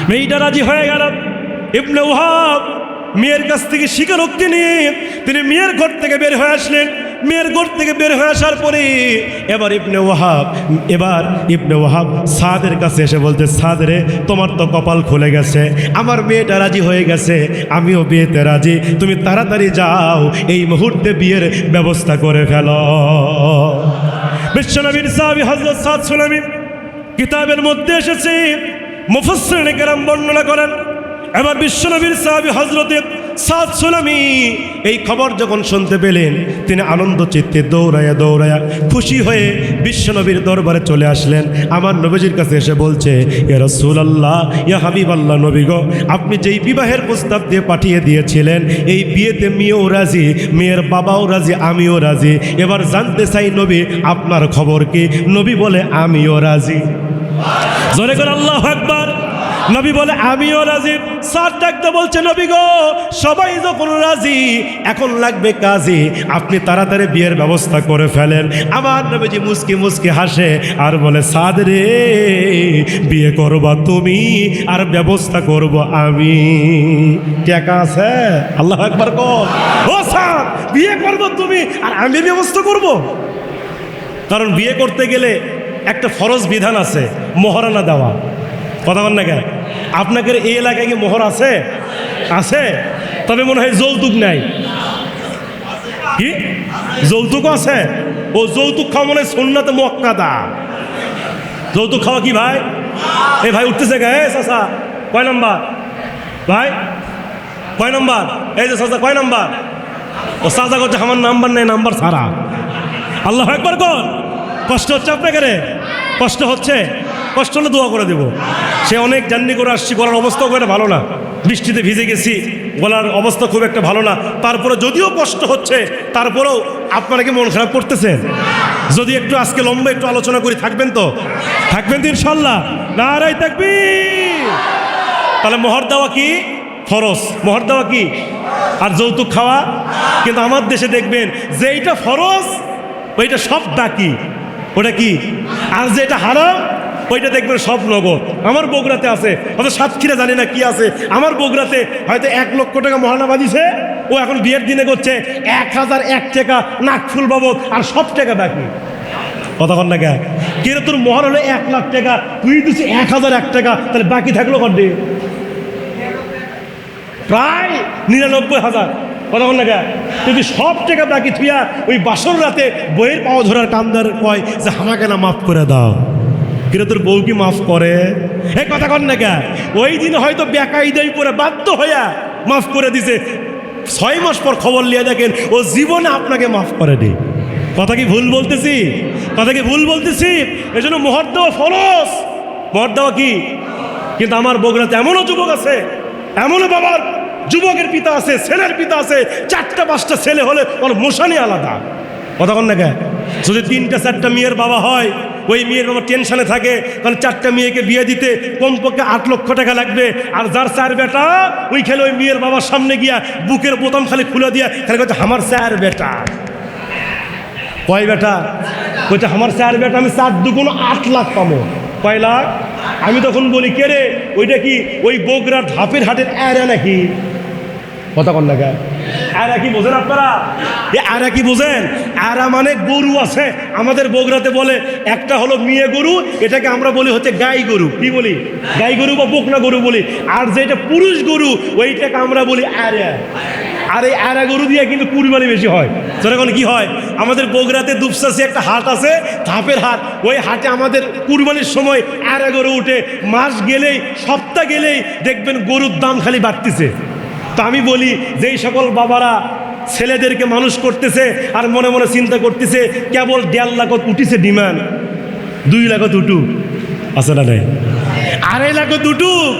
মেয়েটা রাজি হয়ে গেল। ইবনে ওয়াহাব মেয়ের কাছ থেকে স্বীকারোক্তি নিয়ে তিনি মেয়ের ঘর থেকে বের হয়ে আসলেন। মেয়ের ঘর থেকে বের হয়ে আসার পরে এবার ইবনে ওয়াহাব সাদের কাছে এসে বলতে, সাদ রে, তোমার তো কপাল খুলে গেছে, আমার মেয়েটা রাজি হয়ে গেছে, আমিও বিয়েতে রাজি, তুমি তাড়াতাড়ি যাও, এই মুহূর্তে বিয়ের ব্যবস্থা করে ফেলো। বিশ্বনবীর সাহাবী হযরত সাদ সুলামি, কিতাবের মধ্যে এসেছে, মুফাসসিরিনে কেরাম বর্ণনা করেন, এবার বিশ্বনবীর সাহাবী হযরতে সাদ সুলামি এই খবর যখন শুনতে পেলেন, তিনি আনন্দ চিত্তে দৌড়ায়া খুশি হয়ে বিশ্বনবীর দরবারে চলে আসলেন। আমার নবীজির কাছে এসে বলছে, ইয়া রাসূলুল্লাহ, ইয়া হাবিবাল্লাহ, নবী গো, আপনি যেই বিবাহের প্রস্তাব দিয়ে পাঠিয়ে দিয়েছিলেন, এই বিয়েতে মেয়েও রাজি, মেয়ের বাবাও রাজি, আমিও রাজি। এবার জানতে চাই নবী, আপনার খবর কি? নবী বলে, আমিও রাজি। জোরে করে আল্লাহু আকবার। নবী বলে, আমিও রাজি। সাদ ডাকতে বলছে, নবী গো, সবাই যখন রাজি, এখন লাগবে কাজী, আপনি তাড়াতাড়ি বিয়ের ব্যবস্থা করে ফেলেন। আমার নবীজি মুস্কি মুস্কি হাসে আর বলে, সাদ রে, বিয়ে করবা তুমি আর ব্যবস্থা করব আমি। টাকা আছে? আল্লাহু আকবার কর। ও সাদ, বিয়ে করব তুমি আর আমি ব্যবস্থা করব। কারণ বিয়ে করতে গেলে একটা ফরজ বিধান আছে, মোহরানা দেওয়া। কথা বল না কেন? আপনাদের এই এলাকায় কি মোহর আছে? আছে, তবে মনে হয় যৌতুক নাই। কি যৌতুক আছে? ও যৌতুক খাওয়া মনে হয় সুন্নাতে মুআক্কাদা। যৌতুক খাওয়া কি ভাই? এ ভাই উঠতেছে গে চাচা, কয় নাম্বার ভাই? কয় নাম্বার? এই যে চাচা কয় নাম্বার? ও চাচা করছে আমার নাম্বার নেই, নাম্বার ছাড়া। আল্লাহ একবার কর। কষ্ট হচ্ছে আপনাকে রে? কষ্ট হচ্ছে? কষ্ট হলে দোয়া করে দেব। সে অনেক জার্নি করে আসছি, গলার অবস্থাও খুব একটা ভালো না, বৃষ্টিতে ভিজে গেছি, গলার অবস্থা খুব একটা ভালো না। তারপরে যদিও কষ্ট হচ্ছে, তারপরেও আপনারা কি মন খারাপ করতেছেন? যদি একটু আজকে লম্বা একটু আলোচনা করি, থাকবেন তো? থাকবেন তো ইনশাল্লাহ? নারায়ে তাকবীর। তাহলে মোহর দেওয়া কি ফরজ, মোহর দেওয়া কি? আর যৌতুক খাওয়া? কিন্তু আমার দেশে দেখবেন যে এইটা ফরজ ওইটা সব বাকি, ওটা কি? আর যেটা হারাম ওইটা দেখবেন সব নগদ। আমার বগুড়াতে আছে, হয়তো সাতক্ষীরা জানি না কি আছে, আমার বগুড়াতে হয়তো 1 লক্ষ টাকা মহারণা বাঁধিছে, ও এখন বিয়ের দিনে করছে 1001 টাকা নাকফুল বাবদ, আর সব টাকা বাকি। কতক্ষণ টাকা? কিন্তু তোর মহর হলো 1 লাখ টাকা, তুই দিচ্ছি 1001 টাকা, তাহলে বাকি থাকলো কত? প্রায় 99,000। কতক্ষণ টাকা? যদি সব টাকা বাকি থুইয়া ওই বাসর রাতে বইয়ের পাওয়া ধরার কামদার কয় যে আমাকে না মাফ করে দাও, কিন্তু তোর বউ কি মাফ করে? এই কথা কন না কে? ওই দিন হয়তো বেকায়দায় পরে বাধ্য হইয়া মাফ করে দিছে, 6 মাস পর খবর নিয়ে দেখেন ও জীবনে আপনাকে মাফ করেনি। কথা কি ভুল বলতেছি? কথা কি ভুল বলতেছি? এই জন্য মোহর দেওয়া ফরজ। মোহর দেওয়া কি? কিন্তু আমার বগুড়াতে এমনও যুবক আছে, এমনও বাবার যুবকের পিতা আছে, ছেলের পিতা আছে, 4টা-5টা ছেলে হলে ওর মোশানি আলাদা। কথা কন না কে? যদি 3টা-4টা মেয়ের বাবা হয়, ওই মেয়ের বাবা টেনশনে থাকে, কারণ 4টা মেয়েকে বিয়ে দিতে কমপক্ষে 8 লক্ষ টাকা লাগবে। আর যার 4 বেটা, ওই খেলে ওই মেয়ের বাবার সামনে গিয়া বুকের বোতাম খালি খুলে দিয়া খালি বলছে আমার 4 বেটা। কয় বেটা? বলছে আমার 4 বেটা, আমি 4 দুগুণ 8 লাখ পাবো। কয় লাখ? আমি তখন বলি কে রে, ওইটা কি ওই বগুড়ার ধাপের হাটের এরা নাকি? কথা কন না কে? এরা কি বোঝেন আপনারা? এরা কি বোঝেন? এরা মানে গরু আছে আমাদের বগুড়াতে বলে, একটা হলো মেয়ে গরু, এটাকে আমরা বলি হচ্ছে গাই গরু। কি বলি? গাই গরু বা বকনা গরু বলি। আর যেটা পুরুষ গরু ওইটাকে আমরা বলি আরা। আর এই আরা গরু দিয়ে কিন্তু কুরবানি বেশি হয়। সেরকম কি হয়, আমাদের বগুড়াতে দুপসাসি একটা হাট আছে, ধাপের হাট। ওই হাটে আমাদের কুরবানির সময় আরা গরু উঠে, মাস গেলেই সপ্তাহ গেলেই দেখবেন গরুর দাম খালি বাড়তেছে। তা আমি বলি যেই সকল বাবারা ছেলেদেরকে মানুষ করতেছে আর মনে মনে চিন্তা করতেছে কেবল 1.5 লাখ উঠিছে ডিমান্ড, 2 লাখ উঠুক, আছে না নাই? 2.5 লাখ উঠুক,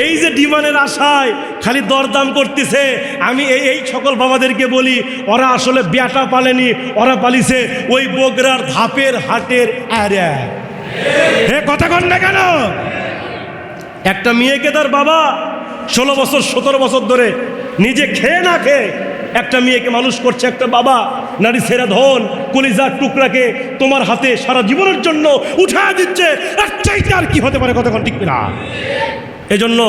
এই যে ডিমান্ডের আশায় খালি দরদাম করতেছে। আমি এই সকল বাবাদেরকে বলি, ওরা আসলে বেটা পালেনি, ওরা পালিছে ওই বগুড়ার ধাপের হাটের আরে। হে কথা কন না কেন? একটা মেয়েকে তার বাবা 16 বছর 17 বছর ধরে নিজে খেয়ে না খেয়ে একটা মেয়েকে মানুষ করছে। একটা বাবা নারী ছেড়া ধন কলিজার টুকরাকে তোমার হাতে সারা জীবনের জন্য উঠা দিচ্ছে, এর চাইতে আর কি হতে পারে? কতক্ষণ ঠিক না? এই জন্য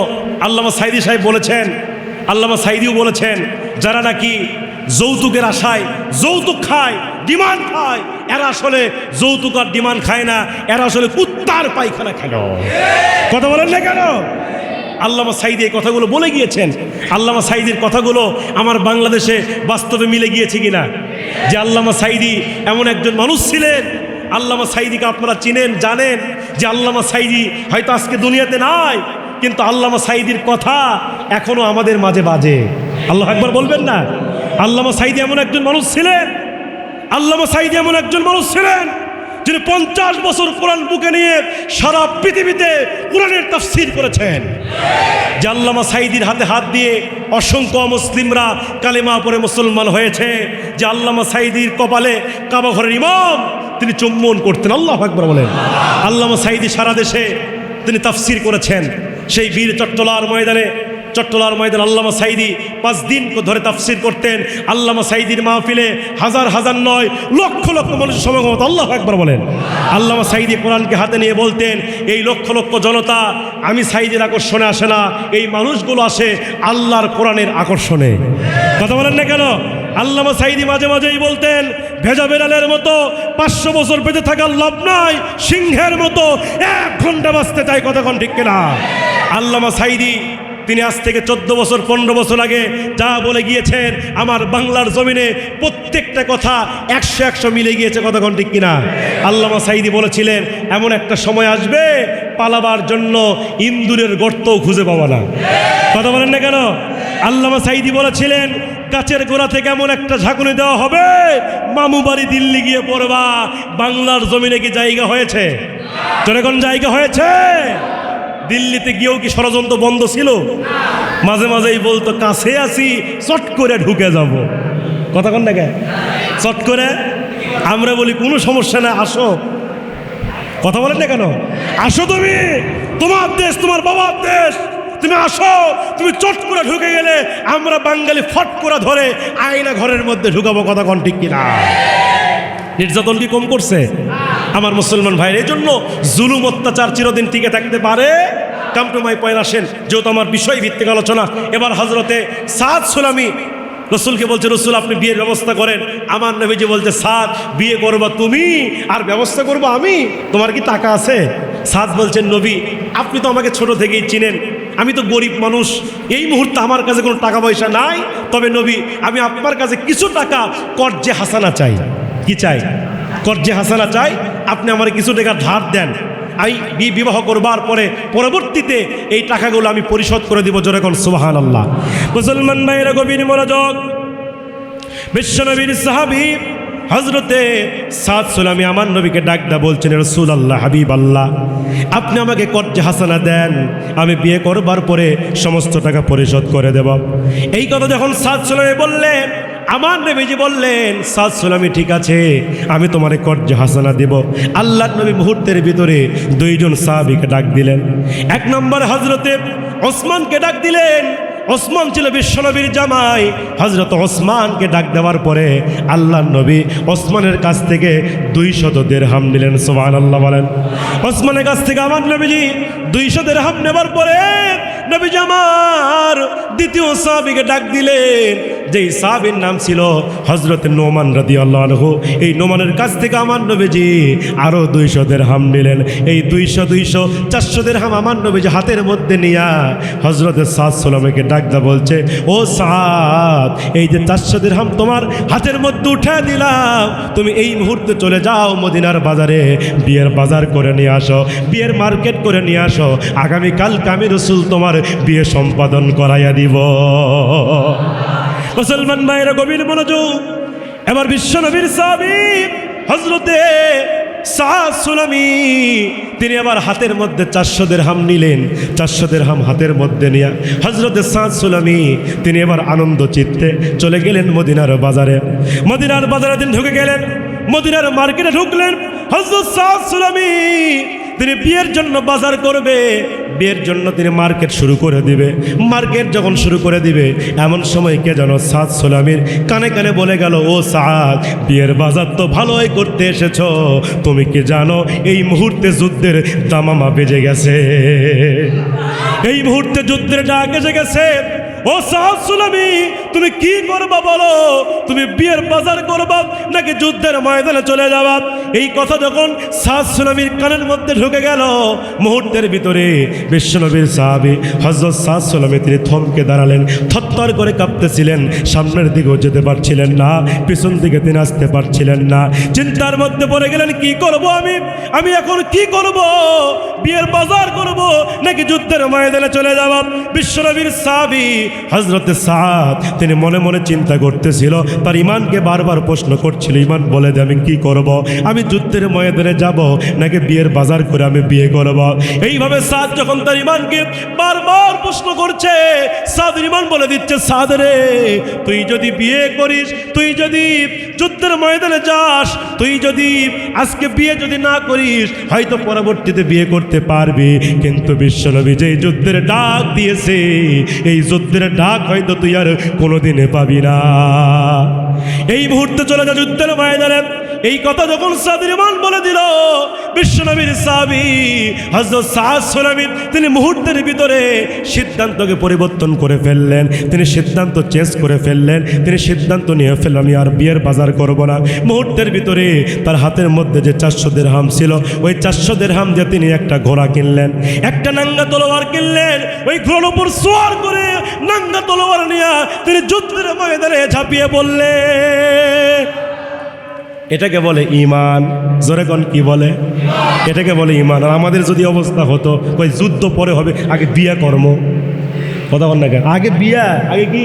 আল্লামা সাইদি সাহেব বলেছেন, আল্লামা সাইদিও বলেছেন, যারা নাকি যৌতুকের আশায় যৌতুক খায়, ডিমান্ড খায়, এরা আসলে যৌতুক আর ডিমান্ড খায় না, এরা আসলে কুত্তার পায়খানা খেল। কথা বলেন না কেন? আল্লামা সাইদি এই কথাগুলো বলে গিয়েছেন। আল্লামা সাইদির কথাগুলো আমার বাংলাদেশে বাস্তবে মিলে গিয়েছে কিনা? যে আল্লামা সাইদি এমন একজন মানুষ ছিলেন, আল্লামা সাইদিকে আপনারা চিনেন, জানেন যে আল্লামা সাইদি হয়তো আজকে দুনিয়াতে নাই, কিন্তু আল্লামা সাইদির কথা এখনো আমাদের মাঝে বাজে। আল্লাহ একবার বলবেন না? আল্লামা সাইদি এমন একজন মানুষ ছিলেন, আল্লামা সাইদি এমন একজন মানুষ ছিলেন যিনি 50 বছর কোরআন বুকে নিয়ে সারা পৃথিবীতে কোরআনের তাফসীর করেছেন। যে আল্লামা সাইদির হাতে হাত দিয়ে অসংখ্য মুসলিমরা কালেমা পড়ে মুসলমান হয়েছে। যে আল্লামা সাইদির কপালে কাবা ঘরের ইমাম তিনি চুম্বন করতেন। আল্লাহু আকবার বলেন। আল্লামা সাইদি সারা দেশে তিনি তাফসীর করেছেন। সেই বীর চট্টলার ময়দানে আল্লামা সাইদি 5 দিন ধরে তাফসীর করতেন। আল্লামা সাইদির মাহফিলে হাজার হাজার নয় লক্ষ লক্ষ মানুষের সমাগম হতো। আল্লাহু আকবার বলেন। আল্লামা সাইদি কোরআনকে হাতে নিয়ে বলতেন, এই লক্ষ লক্ষ জনতা আমি সাইদির আকর্ষণে আসে না, এই মানুষগুলো আসে আল্লাহর কোরআনের আকর্ষণে। কথা বলেন না কেন? আল্লামা সাইদি মাঝে মাঝেই বলতেন, ভেজা বেড়ালের মতো 500 বছর বেঁচে থাকার লাভ নাই, সিংহের মতো 1 ঘন্টা বাঁচতে চাই। কতক্ষণ ঠিক কিনা? আল্লামা সাইদি তিনি আজ থেকে 14 বছর 15 বছর আগে যা বলে গিয়েছেন, আমার বাংলার জমিনে প্রত্যেকটা কথা 100 মিলে গিয়েছে। কতক্ষণ ঠিক কিনা? আল্লামা সাঈদী বলেছিলেন, এমন একটা সময় আসবে পালাবার জন্য ইন্দুরের গর্তও খুঁজে পাওয়া না। কথা বলেন না কেন? আল্লামা সাঈদী বলেছিলেন, গাছের গোড়া থেকে এমন একটা ঝাঁকুনি দেওয়া হবে, মামু বাড়ি দিল্লি গিয়ে পড়বা। বাংলার জমিনে কি জায়গা হয়েছে? কোন জায়গা হয়েছে? দিল্লিতে গিয়েও কি ষড়যন্ত্র বন্ধ ছিল? মাঝে মাঝেই বলতো, কাছে আসি, চট করে ঢুকে যাব। কথা কোন দেখে চট করে? আমরা বলি কোনো সমস্যা না, আসো। কথা বলেন না কেন? আসো, তুমি, তোমার দেশ, তোমার বাবার দেশ, তুমি আসো। তুমি চট করে ঢুকে গেলে আমরা বাঙালি ফট করে ধরে আয়না ঘরের মধ্যে ঢুকাবো। কথা কোন ঠিক কিনা? নির্যাতন কি কম করছে আমার মুসলমান ভাইয়ের? এই জন্য জুলুম অত্যাচার চিরদিন টিকে থাকতে পারে। কাম টু মাই পয়েন্ট আসেন, যেহেতু আমার বিষয় ভিত্তিক আলোচনা। এবার হজরতে সাদ সুলামি রসুলকে বলছে, রসুল আপনি বিয়ের ব্যবস্থা করেন। আমার নবীজি বলছে, সাদ বিয়ে করবা তুমি আর ব্যবস্থা করবো আমি? তোমার কি টাকা আছে? সাদ বলছেন, নবী আপনি তো আমাকে ছোট থেকেই চিনেন, আমি তো গরিব মানুষ, এই মুহূর্তে আমার কাছে কোনো টাকা পয়সা নাই। তবে নবী আমি আপনার কাছে কিছু টাকা কর্জে হাসানা চাই। কি চাই? কর্জে হাসানা চাই। আপনি আমার কিছু টাকা ধার দেন, আমি বিবাহ করবার পরে পরবর্তীতে এই টাকাগুলো আমি পরিশোধ করে দিব। জোরে কোন সুবহানাল্লাহ। মুসলমান ভাইরা গভীর মনোযোগ। বিশ্বনবীর সাহাবী হজরতে সাদ সুলামি আমার নবীকে ডাকদা বলছেন, রাসূলুল্লাহ, হাবিব আল্লাহ, আপনি আমাকে কর্জে হাসানা দেন, আমি বিয়ে করবার পরে সমস্ত টাকা পরিশোধ করে দেব। এই কথা যখন সাদ সুলামি বললেন, আমার নবীজি বললেন, সাদ সুলামি ঠিক আছে, আমি তোমারে কর্জে হাসানা দেব। আল্লাহর নবী মুহূর্তের ভিতরে দুইজন সাহাবীকে ডাক দিলেন। এক নম্বর হজরতে ওসমানকে ডাক দিলেন। ওসমান ছিল বিশ্বনবীর জামাই। হযরত ওসমানকে ডাক দেওয়ার পরে আল্লাহর নবী ওসমানের কাছ থেকে 200 দিরহাম নিলেন। সুবহানাল্লাহ বলেন। ওসমানের কাছ থেকে আমার নবীজি 200 দিরহাম নেবার পরে নবীজি আমার দ্বিতীয় সাহাবীকে ডাক দিলেন, যেই সাহাবীর নাম ছিল হযরত নোমান রাদিয়াল্লাহু আনহু। এই নোমানের কাছ থেকে আমার নবীজি আরও 200 দিরহাম নিলেন। এই 200 400 দিরহাম আমার নবীজি হাতের মধ্যে নিয়া হযরত সাদ সুলামিকে ডাকদা বলছে, ও সাদ, এই যে 400 দিরহাম তোমার হাতের মধ্যে উঠে দিলাম, তুমি এই মুহূর্তে চলে যাও মদিনার বাজারে, বিয়ের বাজার করে নিয়ে আসো, বিয়ের মার্কেট করে নিয়ে আসো। আগামীকালকে আমি রাসূল তোমার বিয়ে সম্পাদন করাইয়া দিব। মুসলমান ভাইরা গভীর মনোযোগ। এবার বিশ্বনবীর সাহাবী হযরতে সাদ সুলামি তিনি আবার হাতের মধ্যে 400 দিরহাম নিলেন। 400 দিরহাম হাতের মধ্যে নিয়ে হযরতে সাদ সুলামি তিনি এবার আনন্দ চিত্তে চলে গেলেন মদিনার বাজারে। মদিনার বাজারে তিনি ঢুকে গেলেন, মদিনার মার্কেটে ঢুকলেন। হযরত সাদ সুলামি তিনি বিয়ের জন্য বাজার করবে, বিয়ের জন্য তিনি মার্কেট শুরু করে দিবে। মার্কেট যখন শুরু করে দিবে এমন সময় কে যেন সাদ সুলামির কানে কানে বলে গেল, ও সাদ, বিয়ের বাজার তো ভালোই করতে এসেছো, তুমি কি জানো এই মুহূর্তে যুদ্ধের দামামা বেজে গেছে, এই মুহূর্তে যুদ্ধের ডাক এসে গেছে। ও সাদ সুলামি, তুমি কি করবা বলো? তুমি বিয়ের বাজার করবা নাকি যুদ্ধের ময়দানে চলে যাবা? এই কথা যখন সাদ সুলামির কানের মধ্যে ঢুকে গেল, মুহূর্তের ভিতরে বিশ্বনবীর সাহাবী হযরত সাদ সুলামি তিনি থমকে দাঁড়ালেন। থরথর করে কাঁপতেছিলেন, সামনের দিকেও যেতে পারছিলেন না, পিছন দিকে তিনি আসতে পারছিলেন না। চিন্তার মধ্যে পড়ে গেলেন, কি করব আমি এখন কি করব? বিয়ের বাজার করব নাকি যুদ্ধের ময়দানে চলে যাব? বিশ্বনবীর সাহাবী হযরতে সাদ তিনি মনে মনে চিন্তা করতেছিল, তার ইমানকে বারবার প্রশ্ন করছিল, ইমান বলে দে আমি কি করব? আমি যুদ্ধের ময়দানে যাব নাকি বিয়ের বাজার করে আমি বিয়ে করব? এইভাবে সাদ যখন তার ইমানকে বারবার প্রশ্ন করছে, সাদ ইমান বলে দিচ্ছে, সাদ রে, তুই যদি বিয়ে করিস, তুই যদি যুদ্ধের ময়দানে যাস, তুই যদি আজকে বিয়ে যদি না করিস, হয়তো পরবর্তীতে বিয়ে করতে পারবি, কিন্তু বিশ্বনবী যে যুদ্ধের ডাক দিয়েছে, এই যুদ্ধের ডাক হয়তো তুই আর কোনোদিনে পাবি না। এই মুহূর্তে চলে যা যুদ্ধের ময়দানে। এই কথা যখন সাদের ইমান বলে দিল, বিশ্বনবীর সাহাবী হযরত সাদ সুলামি তিনি মুহূর্তের ভিতরে সিদ্ধান্তকে পরিবর্তন করে ফেললেন। তিনি সিদ্ধান্ত চেঞ্জ করে ফেললেন। তিনি সিদ্ধান্ত নিয়ে ফেললেন আমি আর বিয়ের বাজার করব না। মুহূর্তের ভিতরে তার হাতের মধ্যে যে 400 দিরহাম ছিল, ওই 400 দিরহাম দিয়ে তিনি একটা ঘোড়া কিনলেন, একটা নাঙ্গা তলোয়ার কিনলেন। ওই ঘোড়ার উপর সওয়ার করে নাঙ্গা তলোয়ার নিয়ে তিনি যুদ্ধের ময়দানে ঝাঁপিয়ে পড়লেন। এটাকে বলে ঈমান। জোরে কোন কি বলে? এটাকে বলে ঈমান। আর আমাদের যদি অবস্থা হতো ওই যুদ্ধ পরে হবে, আগে বিয়া কর্ম, কথা বল না কেন? আগে বিয়া, আগে কি?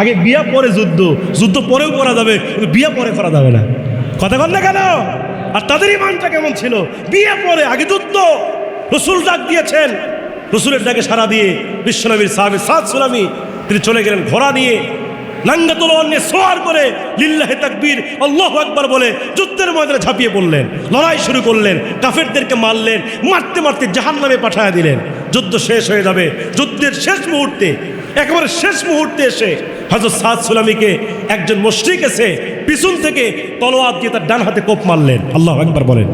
আগে বিয়া পরে যুদ্ধ, যুদ্ধ পরেও করা যাবে কিন্তু বিয়া পরে করা যাবে না, কথা বল না কেন? আর তাদের ঈমানটা কেমন ছিল? বিয়ে পরে, আগে যুদ্ধ। রসুল ডাক দিয়েছেন, রসুলের ডাকে সারা দিয়ে বিশ্বনবীর সাহাবী সাদ সুলামি তিনি চলে গেলেন ঘোড়া নিয়ে, নাঙ্গা তলোয়ার নিয়ে সওয়ার করে লিল্লাহে তাকবীর আল্লাহু আকবার বলে যুদ্ধের ময়দানে ঝাঁপিয়ে পড়লেন, লড়াই শুরু করলেন, কাফেরদেরকে মারলেন, মারতে মারতে জাহান্নামে পাঠিয়ে দিলেন। যুদ্ধ শেষ হয়ে যাবে, যুদ্ধের শেষ মুহূর্তে, একেবারে শেষ মুহূর্তে এসে হযরত সাদ সুলামিকে একজন মুশরিক এসে পিছন থেকে তলোয়ার দিয়ে তার ডান হাতে কোপ মারলেন। আল্লাহু আকবার বলেন।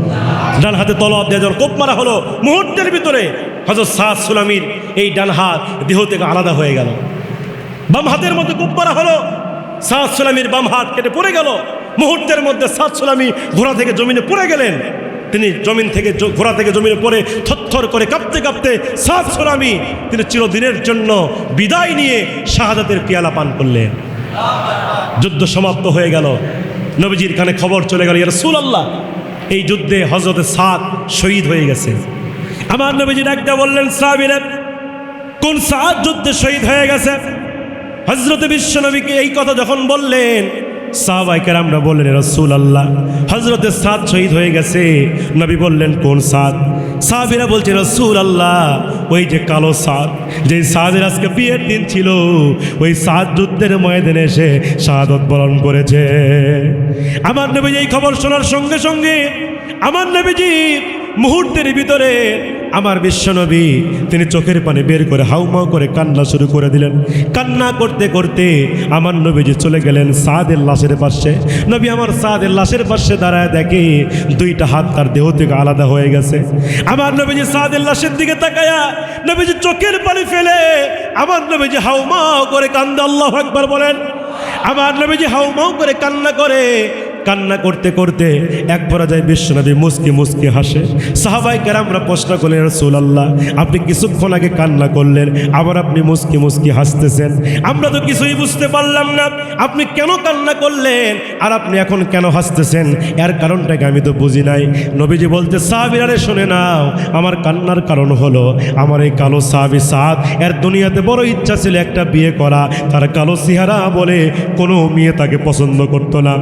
ডান হাতে তলোয়ার দিয়ে যখন কোপ মারা হলো, মুহূর্তের ভিতরে হযরত সাদ সুলামির এই ডান হাত দেহ থেকে আলাদা হয়ে গেল। বাম হাতের মধ্যে কোপ মারা হলো, সাদ সুলামির বাম হাত কেটে পড়ে গেল। মুহূর্তের মধ্যে সাদ সুলামি ঘোড়া থেকে জমিনে পড়ে গেলেন। তিনি ঘোড়া থেকে জমিনে পড়ে থরথর করে কাঁপতে কাঁপতে সাদ সুলামি তিনি চিরদিনের জন্য বিদায় নিয়ে শাহাদাতের পিয়ালা পান করলেন। যুদ্ধ সমাপ্ত হয়ে গেল। নবীজির কানে খবর চলে গেল, ইয়া রাসূলুল্লাহ, এই যুদ্ধে হযরত সাদ শহীদ হয়ে গেছে। আমার নবীজি ডাকতে বললেন, সাহাবীরা, কোন সাদ যুদ্ধে শহীদ হয়ে গেছে? হযরত বিশ্বনবীকে এই কথা যখন বললেন, সাহাবায়ে কেরামরা বললেন, ইয়া রাসূলুল্লাহ, হযরত সাদ শহীদ হয়ে গেছে। নবী বললেন, কোন সাদ? সাহাবীরা বলছে, রাসূলুল্লাহ, ওই যে কালো সাদ, যে সাদের আজকে বিয়ের দিন ছিল, ওই সাদ যুদ্ধের ময়দানে এসে শাহাদাত বরণ করেছে। আমার নবী এই খবর শোনার সঙ্গে সঙ্গে আমার নবীজি মুহূর্তের ভিতরে আমার বিশ্বনবী তিনি চোখের পানি বের করে হাউমাউ করে কান্না শুরু করে দিলেন। কান্না করতে করতে আমার নবীজি চলে গেলেন সাদের লাশের পাশে। নবী আমার সাদের লাশের পাশে দাঁড়ায় দেখে দুইটা হাত তার দেহ থেকে আলাদা হয়ে গেছে। আমার নবীজি সাদের লাশের দিকে তাকায়া নবীজি চোখের পানি ফেলে আমার নবীজি হাউমাউ করে কান্দে। আল্লাহু আকবার বলেন। আমার নবীজি হাউমাউ করে কান্না করে। কান্না করতে করতে এক পর্যায়ে বিশ্বনবী মুস্কি মুস্কি হাসে। সাহাবায়ে কেরামরা প্রশ্ন করলেন, রাসূলুল্লাহ, আপনি কিছুক্ষণ আগে কান্না করলেন, আবার আপনি মুস্কি মুস্কি হাসতেছেন, আমরা তো কিছুই বুঝতে পারলাম না, আপনি কেন কান্না করলেন আর আপনি এখন কেন হাসতেছেন? এর কারণটাকে আমি তো বুঝি নাই। নবীজি বলতে, সাহাবীরা শুনে নাও, আমার কান্নার কারণ হলো আমার এই কালো সাহাবী সাদ, এর দুনিয়াতে বড় ইচ্ছা ছিল একটা বিয়ে করা, তার কালো চেহারা বলে কোনো মেয়ে তাকে পছন্দ করতো না,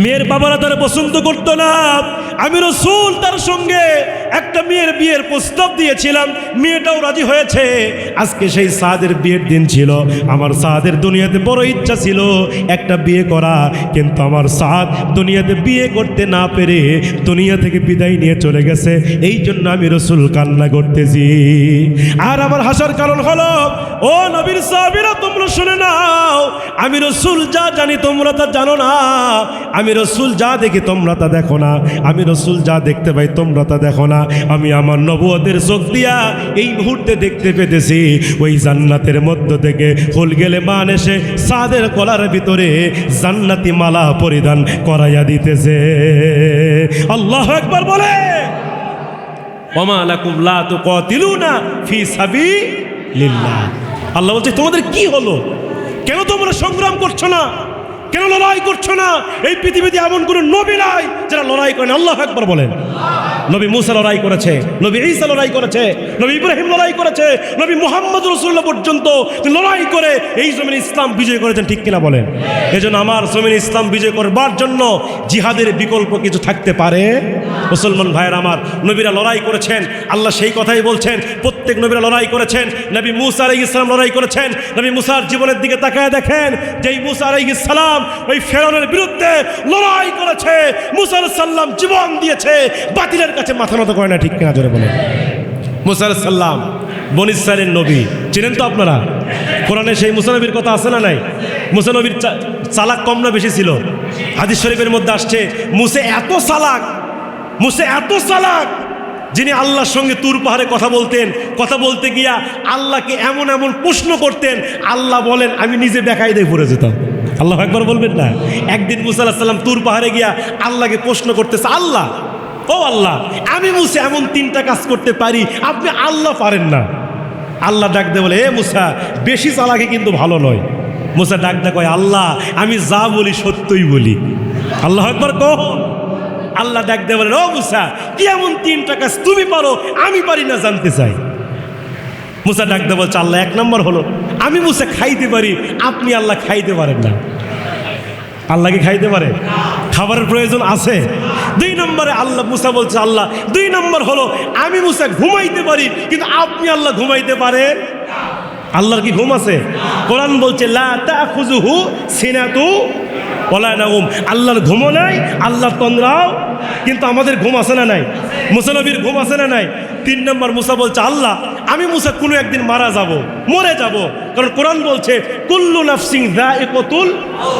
মেয়ের বাবারা তারা পছন্দ করতো না। আমি রাসূল তার সঙ্গে একটা মেয়ের বিয়ের প্রস্তাব দিয়েছিলাম, মেয়েটাও রাজি হয়েছে। আজকে সেই সাদের বিয়ের দিন ছিল। আমার সাদের দুনিয়াতে বড় ইচ্ছা ছিল একটা বিয়ে করা, কিন্তু আমার সাদ দুনিয়াতে বিয়ে করতে না পেরে দুনিয়া থেকে বিদায় নিয়ে চলে গেছে। এই জন্য আমি রাসূল কান্না করতেছি। আর আমার হাসার কারণ হলো, ও নবীর সাহাবীরা, তোমরা শুনে নাও, আমি রাসূল যা জানি তোমরা তা জানো না, আমি রাসূল যা দেখি তোমরা তা দেখো না, আমি রাসূল যা দেখতে পাই তোমরা তা দেখো না। আমি আমার নবুয়তের চোখ দিয়া এই মুহূর্তে দেখতে পেতেছি ওই জান্নাতের মধ্য থেকে ফুল গেলে মান এসে সাদের গলার ভিতরে জান্নাতি মালা পরিধান করাইয়া দিতেছে। আল্লাহু আকবার বলে। ওমা লাকুম লা তুকাতিলুনা ফি সাবিলিল্লাহ। আল্লাহ বলছে, তোমাদের কি হলো? কেন তোমরা সংগ্রাম করছো না? কেন লড়াই করছো না? এই পৃথিবীতে এমন কোনো নবী নাই যারা লড়াই করেন। আল্লাহু আকবার বলেন। নবী মুসা লড়াই করেছে, নবী ঈসা লড়াই করেছে, নবী ইব্রাহিম লড়াই করেছে, নবী মুহাম্মদ রাসূলুল্লাহ পর্যন্ত লড়াই করে এই জমিনে ইসলাম বিজয় করেছেন, ঠিক কিনা বলেন? এজন্য আমার জমিনে ইসলাম বিজয় করবার জন্য জিহাদের বিকল্প কিছু থাকতে পারে? মুসলমান ভাইয়ের আমার, নবীরা লড়াই করেছেন, আল্লাহ সেই কথাই বলছেন। প্রত্যেক নবীরা লড়াই করেছেন। নবী মুসা আলাইহিস সালাম লড়াই করেছেন। নবী মুসার জীবনের দিকে তাকায় দেখেন, যেই মুসা আলাইহিস সালাম ওই ফেরাউনের বিরুদ্ধে লড়াই করেছে, মুসা আলাইহিস সালাম জীবন দিয়েছে, বাতিলের কাছে মাথা নত করে না, ঠিক কিনা জোরে বলেন? মুসা আলাইহিস সালাম বনী ইসরাইলের নবী, চিনেন তো আপনারা? কোরআনে সেই মুসা নবীর কথা আছে না নাই? মুসা নবীর চালাক কম না বেশি ছিল? হাদিস শরীফের মধ্যে আসছে মুসা এত চালাক যিনি আল্লাহর সঙ্গে তুর পাহাড়ে কথা বলতেন, কথা বলতে গিয়া আল্লাহকে এমন এমন প্রশ্ন করতেন, আল্লাহ বলেন আমি নিজে বেকায়দায় দিয়ে পড়ে যেতাম। আল্লাহ একবার বলবেন না? একদিন মুসা আলাইহিস সালাম তুর পাহাড়ে গিয়া আল্লাহকে প্রশ্ন করতেছে, আল্লাহ ও আল্লাহ, আমি মুসা এমন 3টা কাজ করতে পারি, আপনি আল্লাহ পারেন না। আল্লাহ ডাক দে বলে, এ মুসা, বেশি চালাকি কিন্তু ভালো নয়। মুসা ডাক দে কয়, আল্লাহ আমি যা বলি সত্যই বলি। আল্লাহ একবার কহ। আল্লাহ ডাক দে বলেন, ও মুসা, কি এমন 3টা কাজ তুমি পারো আমি পারি না, জানতে চাই। মুসা ডাক দে বলছে, আল্লাহ 1 নম্বর হলো আমি মুসা খাইতে পারি, আপনি আল্লাহ খাইতে পারেন না। আল্লাহকে খাইতে পারে? খাবারের প্রয়োজন আছে। 2 নম্বরে আল্লাহ মুসা বলছে, আল্লাহ 2 নম্বর হলো আমি মুসা ঘুমাইতে পারি, কিন্তু আপনি আল্লাহ ঘুমাইতে পারেন? আল্লাহর কি ঘুম আছে? কোরআন বলছে লা তাখুযুহু সিনাতু ওয়ালা নাওম। আল্লাহর ঘুমও নাই, আল্লাহর তন্দ্রাও, কিন্তু আমাদের ঘুম আছে না নাই? মুসা নবীর ঘুম আছে না নাই? 3 নম্বর মুসা বলছে, আল্লাহ আমি মুসা কোনো একদিন মরে যাব, কারণ কোরআন বলছে কুল্লু নাফসিন যায়িকাতুল,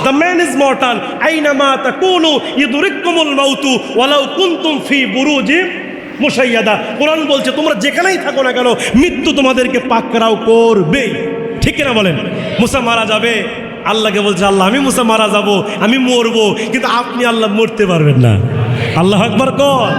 দ্য ম্যান ইজ মর্টাল, আইনামা তাকুনু ইদরিকুমুল মাউতু ওয়ালাউ কুনতুম ফি বুরুজিম মুশাইয়াদা। কোরআন বলছে তোমরা যেখানেই থাকো না কেন, মৃত্যু তোমাদেরকে পাকড়াও করবে। ঠিক কিনা বলেন? মুসা মারা যাবে, আল্লাহকে বলছে, আল্লাহ আমি মুসা মারা যাব, আমি মরবো, কিন্তু আপনি আল্লাহ মরতে পারবেন না। আল্লাহু আকবার কর।